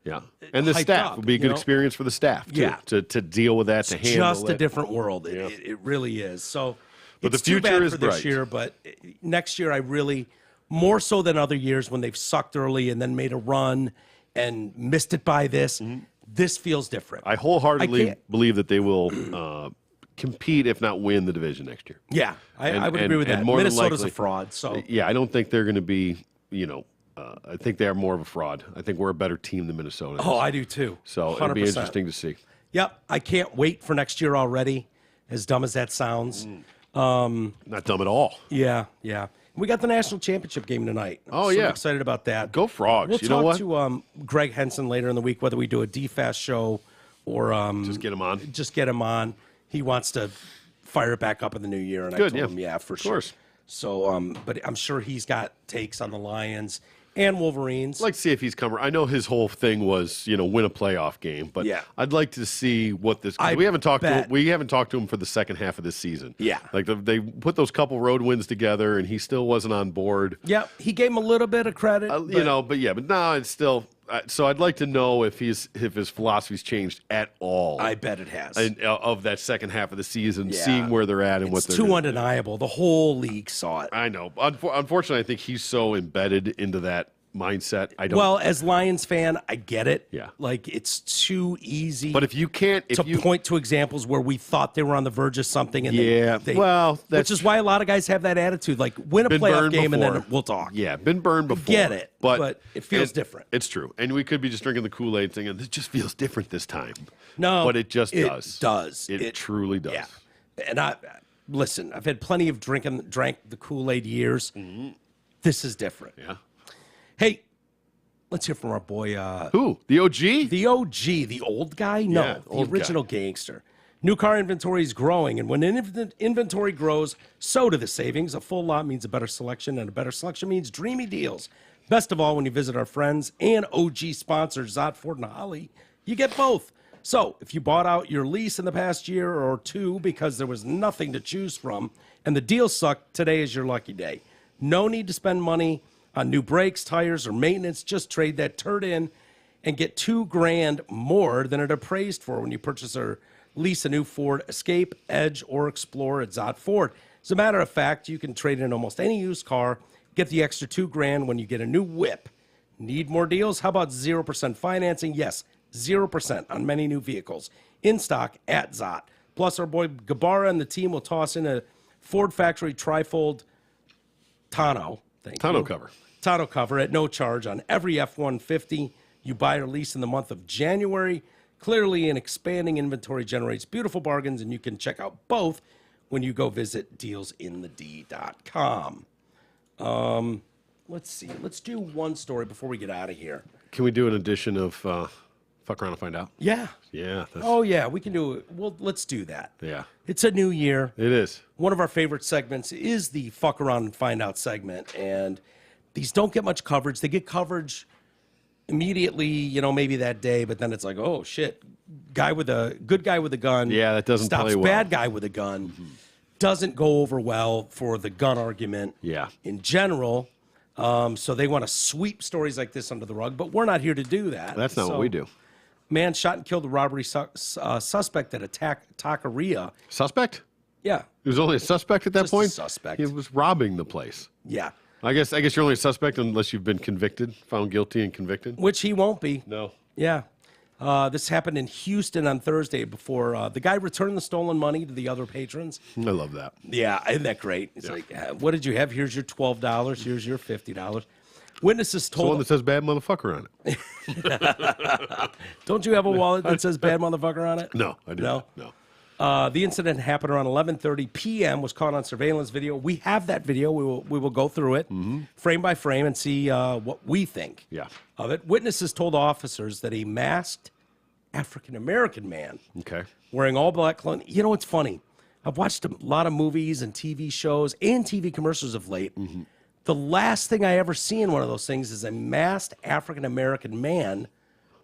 Yeah, and the hyped staff up, would be a good experience for the staff too, Yeah. to deal with that, to handle Just a it. different world. It really is. So, But it's the future too bad is for this bright. year, but next year I really, more so than other years when they've sucked early and then made a run and missed it by this, this feels different. I wholeheartedly can't- believe that they will compete, if not win, the division next year. Yeah, I And- would and- agree with and that. more than Minnesota's likely- a fraud, so Yeah, I don't think they're going to be, I think they are more of a fraud. I think we're a better team than Minnesota is. I do too. So it'll be 100%. interesting to see. Yep, I can't wait for next year already. As dumb as that sounds. Not dumb at all. Yeah. We got the national championship game tonight. Oh, I'm yeah. excited about that. Go Frogs. We'll You know talk what? to Greg Henson later in the week whether we do a DFAST show or Just get them on. just get him on. He wants to fire it back up in the new year, and Good, I told yeah. him, yeah, for Of sure. course. So, but I'm sure he's got takes on the Lions and Wolverines. I'd like to see if he's come. I know his whole thing was, win a playoff game, but Yeah. I'd like to see what this. 'cause I we haven't talked to bet. him. We haven't talked to him for the second half of this season. Yeah. like they put those couple road wins together, and he still wasn't on board. Yeah, he gave him a little bit of credit. But no, it's still. So I'd like to know if his philosophy's changed at all. I bet it has. Of that second half of the season, Yeah. seeing where they're at and what It's they're too doing. undeniable. The whole league saw it. I know. Unfortunately, I think he's so embedded into that mindset. I don't. Well, as Lions fan, I get it. Yeah. Like it's too easy. but if you can't, to point to examples where we thought they were on the verge of something, and Yeah, well, which that's- is why a lot of guys have that attitude. Like win a Been playoff burned game and then before. we'll talk. Yeah, been burned before. Get it, but it feels different. It's true, and we could be just drinking the Kool-Aid thing, and it just feels different this time. No, but it just it does. does. It truly does. Yeah, and listen. I've had plenty of drank the Kool-Aid years. This is different. Yeah. Hey, let's hear from our boy. Who? The OG? The OG, the old guy? No, Yeah, the old original gangster. New car inventory is growing, and when inventory grows, so do the savings. A full lot means a better selection, and a better selection means dreamy deals. Best of all, when you visit our friends and OG sponsors, Zott, Ford, and Holly, you get both. So, if you bought out your lease in the past year or two because there was nothing to choose from and the deal sucked, today is your lucky day. No need to spend money on new brakes, tires, or maintenance. Just trade that turd in and get $2,000 more than it appraised for when you purchase or lease a new Ford Escape, Edge, or Explorer at Zott Ford. As a matter of fact, you can trade in almost any used car, get the extra $2,000 when you get a new whip. Need more deals? How about 0% financing? Yes, 0% on many new vehicles in stock at Zott. Plus, our boy Gabara and the team will toss in a Ford Factory Trifold Tonneau. Tonneau cover. Tonneau cover at no charge on every F-150 you buy or lease in the month of January. Clearly, an expanding inventory generates beautiful bargains, and you can check out both when you go visit dealsinthed.com. Let's see. Let's do one story before we get out of here. Can we do an edition of Fuck Around and Find Out? Yeah. Yeah. Oh, yeah, we can do it. Well, let's do that. Yeah. It's a new year. It is. One of our favorite segments is the Fuck Around and Find Out segment, and these don't get much coverage. They get coverage immediately, maybe that day, but then it's like, oh shit, good guy with a gun. Yeah, that doesn't stops play well. bad guy with a gun. Doesn't go over well for the gun argument. Yeah. In general, so they want to sweep stories like this under the rug, but we're not here to do that. That's not what we do. Man shot and killed a robbery suspect at a taqueria. Suspect? Yeah, He was only a suspect at that Just a point? suspect. He was robbing the place. yeah. I guess you're only a suspect unless you've been convicted, found guilty and convicted. Which he won't be. No. Yeah. This happened in Houston on Thursday before the guy returned the stolen money to the other patrons. I love that. Yeah, isn't that great? It's like, what did you have? Here's your $12. Here's your $50. Witnesses The one told. that says bad motherfucker on it. Don't you have a wallet that says "bad motherfucker" on it? No, I do No? not. No. The incident happened around 11:30 p.m. Was caught on surveillance video. We have that video. We will go through it frame by frame and see what we think Yeah. of it. Witnesses told officers that a masked African American man Okay. wearing all black clothing. You know what's funny? I've watched a lot of movies and TV shows and TV commercials of late. The last thing I ever see in one of those things is a masked African American man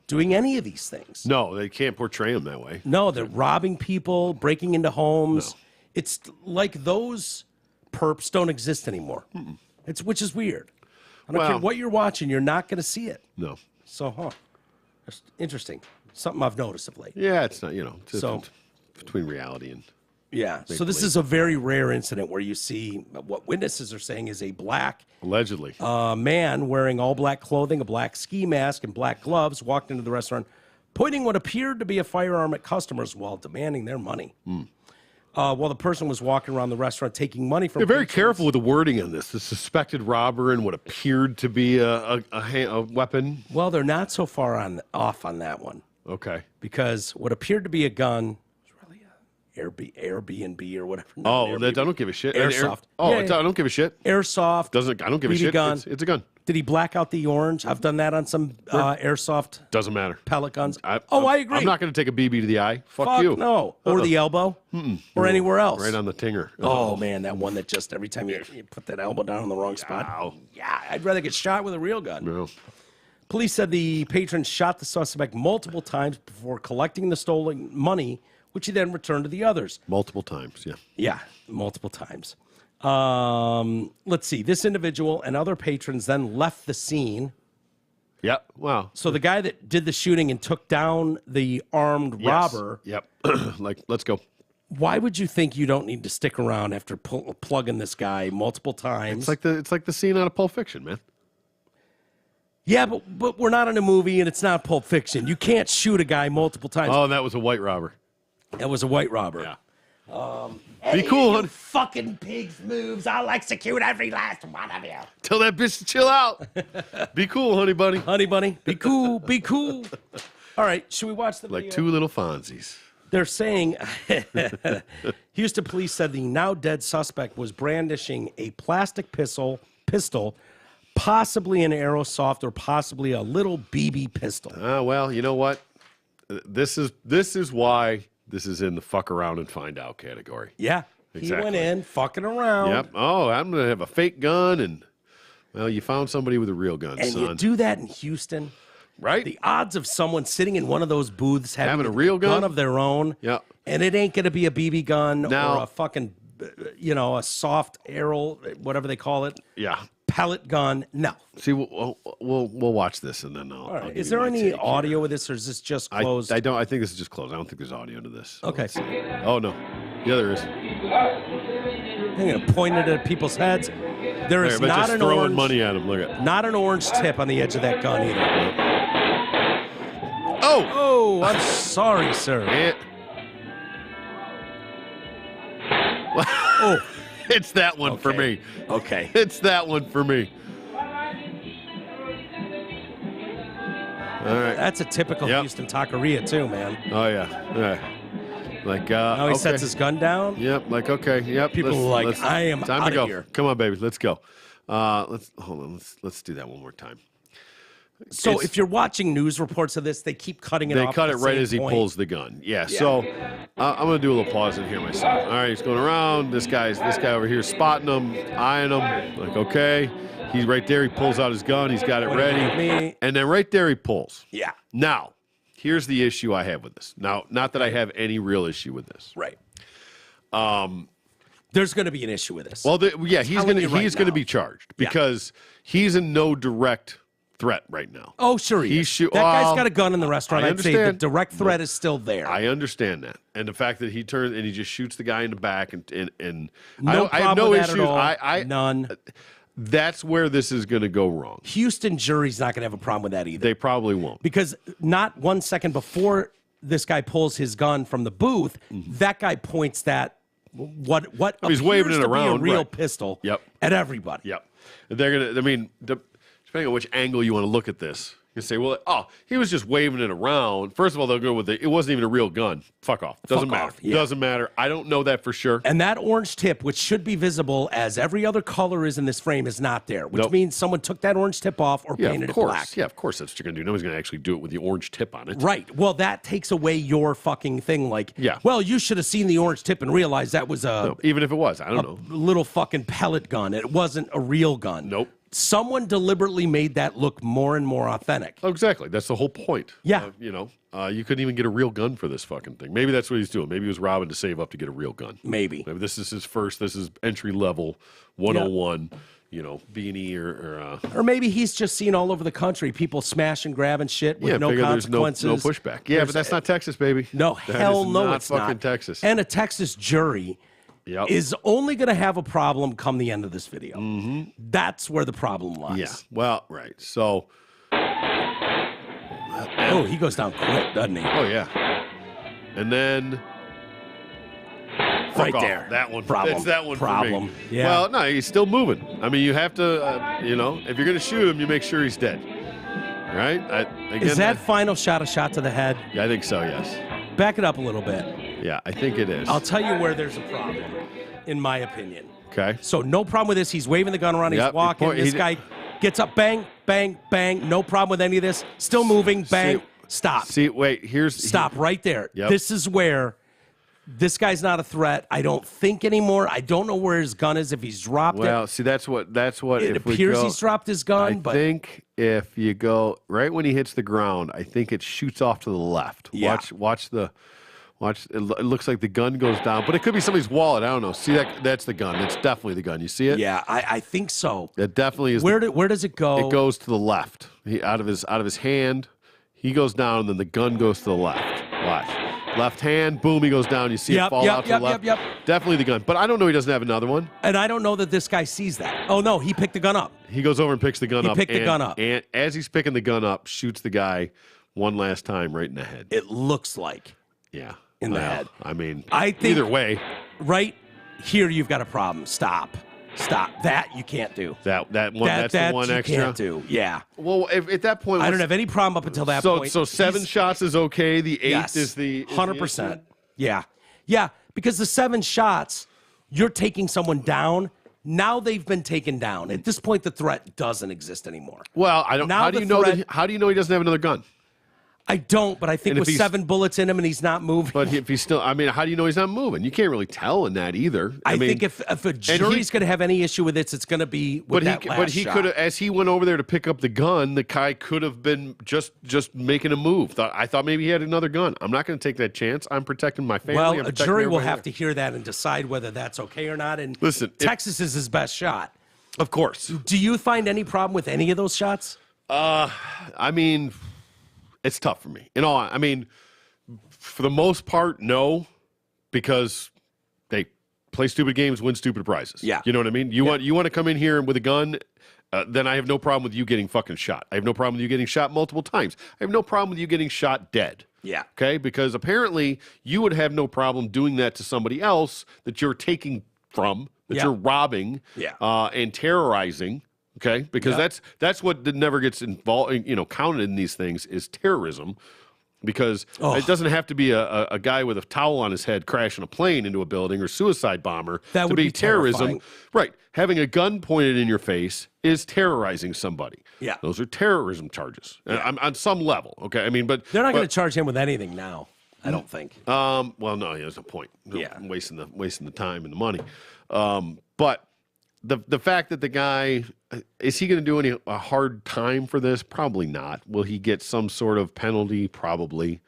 doing any of these things. No, they can't portray him that way. No, they're robbing people, breaking into homes. No. It's like those perps don't exist anymore. Which is weird. I don't care Well- what you're watching, you're not going to see it. No. So, that's interesting. Something I've noticed of late. Yeah, it's not, it's So- different between reality and Yeah. So this is a very rare incident where you see what witnesses are saying is a black Allegedly. man wearing all black clothing, a black ski mask, and black gloves walked into the restaurant, pointing what appeared to be a firearm at customers while demanding their money. While the person was walking around the restaurant taking money from You're very patrons. careful with the wording on this. The suspected robber and what appeared to be a weapon. Well, they're not so far off on that one Okay. because what appeared to be a gun was really a Airbnb or whatever. Oh, Airbnb. I don't give a shit. Airsoft. Oh, Yeah, I don't give a shit. Airsoft. I don't give a BB shit. gun. It's a gun. Did he black out the orange? I've done that on some airsoft Doesn't matter. pellet guns. I agree. I'm not going to take a BB to the eye. Fuck Fuck you. no. Or the elbow. Or anywhere else. Right on the tinger. Oh, man, that one that just every time you put that elbow down in the wrong spot. Ow. Yeah, I'd rather get shot with a real gun. No. Police said the patron shot the suspect multiple times before collecting the stolen money, which he then returned to the others. Multiple times, yeah. Yeah, multiple times. Let's see. This individual and other patrons then left the scene. Yep. Wow. So the guy that did the shooting and took down the armed robber, Yep. Let's go. why would you think you don't need to stick around after plugging this guy multiple times? It's like the scene out of Pulp Fiction, man. Yeah, but we're not in a movie and it's not Pulp Fiction. You can't shoot a guy multiple times. Oh, that was a white robber. That was a white robber. Yeah. Hey, Be cool, you honey. fucking pigs moves. I'll execute every last one of you. Tell that bitch to chill out. Be cool, honey bunny. Honey bunny, be cool, be cool. All right, should we watch the Like video? two little Fonzies. They're saying Houston police said the now dead suspect was brandishing a plastic pistol, possibly an aerosoft or possibly a little BB pistol. Well, you know what? This is why this is in the fuck around and find out category. Yeah, he Exactly. went in fucking around. Yep. Oh, I'm gonna have a fake gun, and well, you found somebody with a real gun, And son. you do that in Houston. Right? The odds of someone sitting in one of those booths Having a real gun? of their own, Yeah. and it ain't going to be a BB gun Now- or a fucking, a soft arrow, whatever they call it, Yeah. pellet gun. No. See, we'll watch this, and then I'll. All right. give Is you there my any take here. audio with this, or is this just closed? I don't. I think this is just closed. I don't think there's audio to this. Okay. Let's see. Oh no. Yeah, there is. I'm going to point it at people's heads. There is But not just an throwing orange, money at him. Look at. not an orange tip on the edge of that gun either. Oh. Oh, I'm sorry, sir. It. Oh, It's that one for Okay. me. okay. It's that one for me. All right. That's a typical Yep. Houston taqueria too, man. Oh yeah. Yeah. Like Now he okay. sets his gun down. Yep. Like okay. Yep. People are like, I am time to outta go. here. Come on, baby. Let's go. Let's hold on. Let's do that one more time. So It's- if you're watching news reports of this, they keep cutting it They off. cut at it the right same as he point. pulls the gun. Yeah. So I'm gonna do a little pause in here myself. All right. He's going around. This guy over here spotting him, eyeing him. Like okay. He's right there. He pulls out his gun. He's got it Pointing at ready. me. And then right there he pulls. Yeah. Now, here's the issue I have with this. Now, not that I have any real issue with this. Right. There's going to be an issue with this. Well, he's telling gonna you right he's gonna now. be charged because he's in no direct threat right now. oh, sure he He is. shoot- That guy's well, got a gun in the restaurant. I I'd say the understand. direct threat is still there. I understand that, and the fact that he turns and he just shoots the guy in the back, and no I have problem no with that issues. at all. I None. That's where this is going to go wrong. Houston jury's not going to have a problem with that either. They probably won't. Because not 1 second before this guy pulls his gun from the booth, that guy points that what He's waving appears it to be around, a real right. pistol Yep. at everybody. Yep. They're gonna. I mean, depending on which angle you want to look at this, you say, well, he was just waving it around. First of all, they'll go with it wasn't even a real gun. Fuck off. Doesn't Fuck matter. off, yeah. Doesn't matter. I don't know that for sure. And that orange tip, which should be visible as every other color is in this frame, is not there, which Nope. means someone took that orange tip off or Yeah, painted of it course. black. Yeah, of course that's what you're gonna do. Nobody's gonna actually do it with the orange tip on it. Right. Well, that takes away your fucking thing. Like, Yeah. well, you should have seen the orange tip and realized that was a No, even if it was, I don't know. little fucking pellet gun. It wasn't a real gun. Nope. Someone deliberately made that look more and more authentic. Oh, exactly. That's the whole point. Yeah. You couldn't even get a real gun for this fucking thing. Maybe that's what he's doing. Maybe he was robbing to save up to get a real gun. Maybe. Maybe this is his first. This is entry level 101. beanie Or maybe he's just seen all over the country people smash and grab and shit with no figure consequences. There's no pushback. Yeah, but that's not Texas, baby. No, that hell is no, not it's fucking not. Texas. And a Texas jury is only going to have a problem come the end of this video. Mm-hmm. That's where the problem lies. Yeah, well, right. So. Oh, he goes down quick, doesn't he? Oh, yeah. And then. Right there. That one. Problem. That's that one Problem. for me. Yeah. Well, no, he's still moving. I mean, you have to, if you're going to shoot him, you make sure he's dead. Right? Is that final shot a shot to the head? Yeah, I think so, yes. Back it up a little bit. Yeah, I think it is. I'll tell you where there's a problem, in my opinion. Okay. So no problem with this. He's waving the gun around. He's walking. This guy gets up, bang, bang, bang. No problem with any of this. Still moving, bang. Stop. Wait, Stop right there. Yep. This is where this guy's not a threat. I don't think anymore. I don't know where his gun is, if he's dropped it. Well, see, that's what. It appears he's dropped his gun. I think if you go right when he hits the ground, I think it shoots off to the left. Yeah. Watch. It looks like the gun goes down, but it could be somebody's wallet. I don't know. See that? That's the gun. That's definitely the gun. You see it? Yeah, I think so. That definitely is. Where does it go? It goes to the left. Out of his hand, he goes down, and then the gun goes to the left. Watch. Left hand, boom, he goes down. You see it fall out to the left. Yep. Definitely the gun. But I don't know he doesn't have another one. And I don't know that this guy sees that. Oh, no, he picked the gun up. He goes over and picks the gun up. He picked the gun up. And as he's picking the gun up, shoots the guy one last time right in the head. It looks like. Yeah. In the head. I mean, I think either way. Right here, you've got a problem. Stop. That you can't do. That's the one you extra. Can't do. Yeah. Well, at that point, I don't have any problem up until that point. So 7 shots is okay. The 8 is the 100%. Yeah. Because the 7 shots, you're taking someone down. Now they've been taken down. At this point, the threat doesn't exist anymore. Well, I don't. Now how do you know? How do you know he doesn't have another gun? I don't, but I think with 7 bullets in him and he's not moving. But if he's still, I mean, how do you know he's not moving? You can't really tell in that either. I think if a jury's going to have any issue with it, it's going to be with that last shot. But he could have, as he went over there to pick up the gun, the guy could have been just making a move. I thought maybe he had another gun. I'm not going to take that chance. I'm protecting my family. Well, a jury will have to hear that and decide whether that's okay or not. And listen, Texas is his best shot. Of course. Do you find any problem with any of those shots? I mean, it's tough for me. I mean, for the most part, no, because they play stupid games, win stupid prizes. Yeah. You know what I mean? You want to come in here with a gun, then I have no problem with you getting fucking shot. I have no problem with you getting shot multiple times. I have no problem with you getting shot dead. Yeah. Okay? Because apparently you would have no problem doing that to somebody else that you're taking from, that you're robbing and terrorizing. Okay, because that's what never gets involved, counted in these things is terrorism, because it doesn't have to be a guy with a towel on his head crashing a plane into a building or suicide bomber that would be terrorism. Terrifying. Right, having a gun pointed in your face is terrorizing somebody. Yeah, those are terrorism charges on some level. Okay, I mean, but they're not going to charge him with anything now. I don't think. Well, no, there's no point. Wasting the time and the money. But the fact that the guy, is he going to do a hard time for this? Probably not. Will he get some sort of penalty? Probably.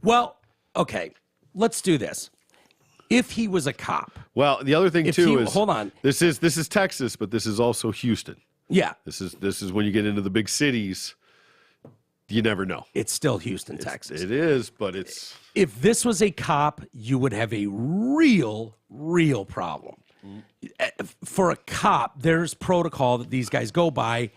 Well, okay, let's do this. If he was a cop. Well, the other thing too is, hold on. This is Texas, but this is also Houston. Yeah. This is when you get into the big cities. You never know. It's still Houston, Texas. It is, but it's. If this was a cop, you would have a real problem. For a cop, there's protocol that these guys go by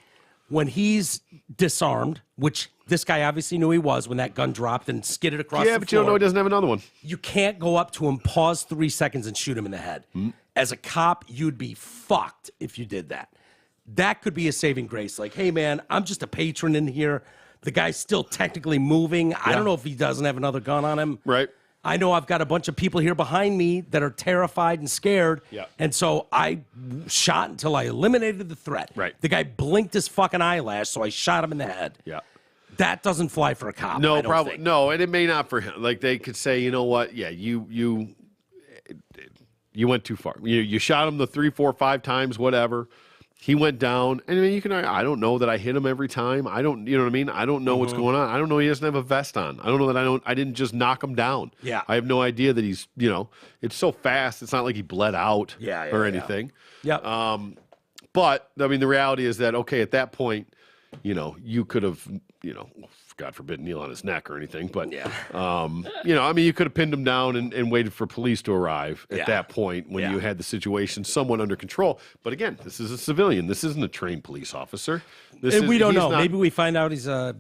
when he's disarmed, which this guy obviously knew he was when that gun dropped and skidded across the floor. Yeah, but you don't know he doesn't have another one. You can't go up to him, pause 3 seconds, and shoot him in the head. As a cop, you'd be fucked if you did that. That could be a saving grace. Like, hey, man, I'm just a patron in here. The guy's still technically moving. I don't know if he doesn't have another gun on him. Right. I know I've got a bunch of people here behind me that are terrified and scared. Yeah. And so I shot until I eliminated the threat. Right. The guy blinked his fucking eyelash, so I shot him in the head. Yeah. That doesn't fly for a cop. No, probably no, and it may not for him. Like they could say, you know what? Yeah, you went too far. You shot him the 3, 4, 5 times, whatever. He went down, and I mean, I don't know that I hit him every time. I don't, you know what I mean? I don't know what's going on. I don't know he doesn't have a vest on. I don't know that I didn't just knock him down. Yeah. I have no idea that he's, it's so fast. It's not like he bled out or anything. Yeah. But I mean, the reality is that okay, at that point, you could have, God forbid, kneel on his neck or anything, but Yeah. I mean, you could have pinned him down and waited for police to arrive at Yeah. that point when Yeah. you had the situation somewhat under control. But again, this is a civilian. This isn't a trained police officer. And we don't he's know. not- Maybe we find out he's a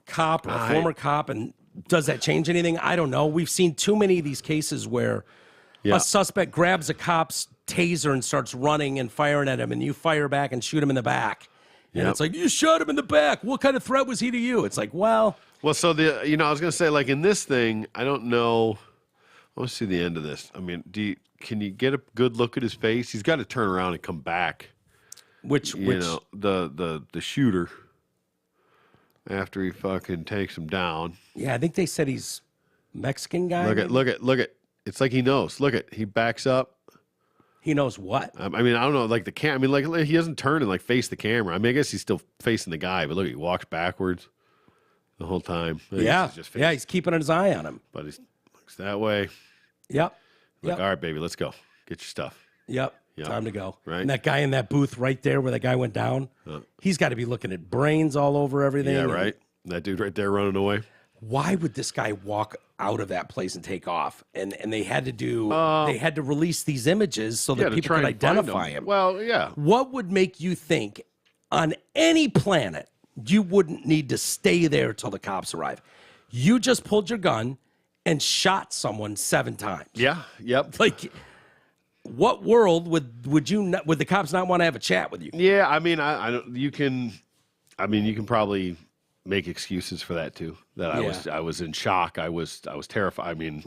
cop or a former cop, and does that change anything? I don't know. We've seen too many of these cases where Yeah. a suspect grabs a cop's taser and starts running and firing at him, and you fire back and shoot him in the back. And Yep. it's like, you shot him in the back. What kind of threat was he to you? It's like, well, So I was going to say, like in this thing, I don't know. I want to see the end of this. I mean, can you get a good look at his face? He's got to turn around and come back. which The shooter, after he fucking takes him down. yeah, I think they said he's Mexican guy. Look at. It's like he knows. He backs up. He knows what. I mean, I don't know, like the I mean, like he doesn't turn and like face the camera. I mean, I guess he's still facing the guy, but look, he walks backwards the whole time. I guess He's keeping his eye on him. but he looks that way. Yep. Like, all right, baby, let's go. Get your stuff. Yep. Yep. Time to go. Right. And that guy in that booth right there where the guy went down, he's got to be looking at brains all over everything. Yeah, and right. That dude right there running away. Why would this guy walk out of that place and take off? And they had to release these images so that to people try could and find identify him. Well, yeah. What would make you think on any planet you wouldn't need to stay there till the cops arrive? You just pulled your gun and shot someone 7 times. Yeah. Yep. Like, what world would the cops not want to have a chat with you? Yeah. I mean, I don't. You can probably make excuses for that too. That I was in shock. I was terrified. I mean,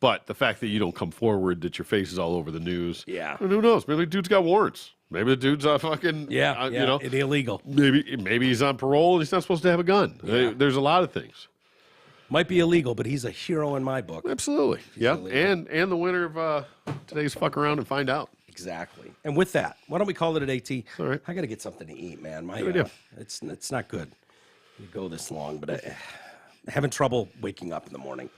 but the fact that you don't come forward, that your face is all over the news. Yeah. And who knows? Maybe the dude's got warrants. Maybe the dude's fucking. illegal. Maybe he's on parole and he's not supposed to have a gun. Yeah. There's a lot of things. Might be illegal, but he's a hero in my book. Absolutely. Yeah. And the winner of today's Fuck Around and Find Out. Exactly. And with that, why don't we call it a day, T? All right. I got to get something to eat, man. Good idea. It's not good to go this long, but having trouble waking up in the morning.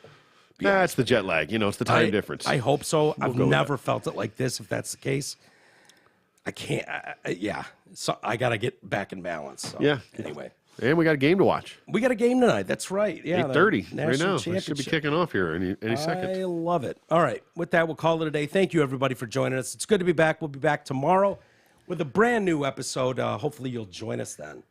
It's the jet lag. It's the time difference. I hope so. I've go with never felt it like this. If that's the case, I can't. So I got to get back in balance. So, Yeah. Anyway. And we got a game to watch. We got a game tonight. That's right. Yeah. 8:30 the right National now. It should be Championship. kicking off here any second. I love it. All right. With that, we'll call it a day. Thank you, everybody, for joining us. It's good to be back. We'll be back tomorrow with a brand new episode. Hopefully, you'll join us then.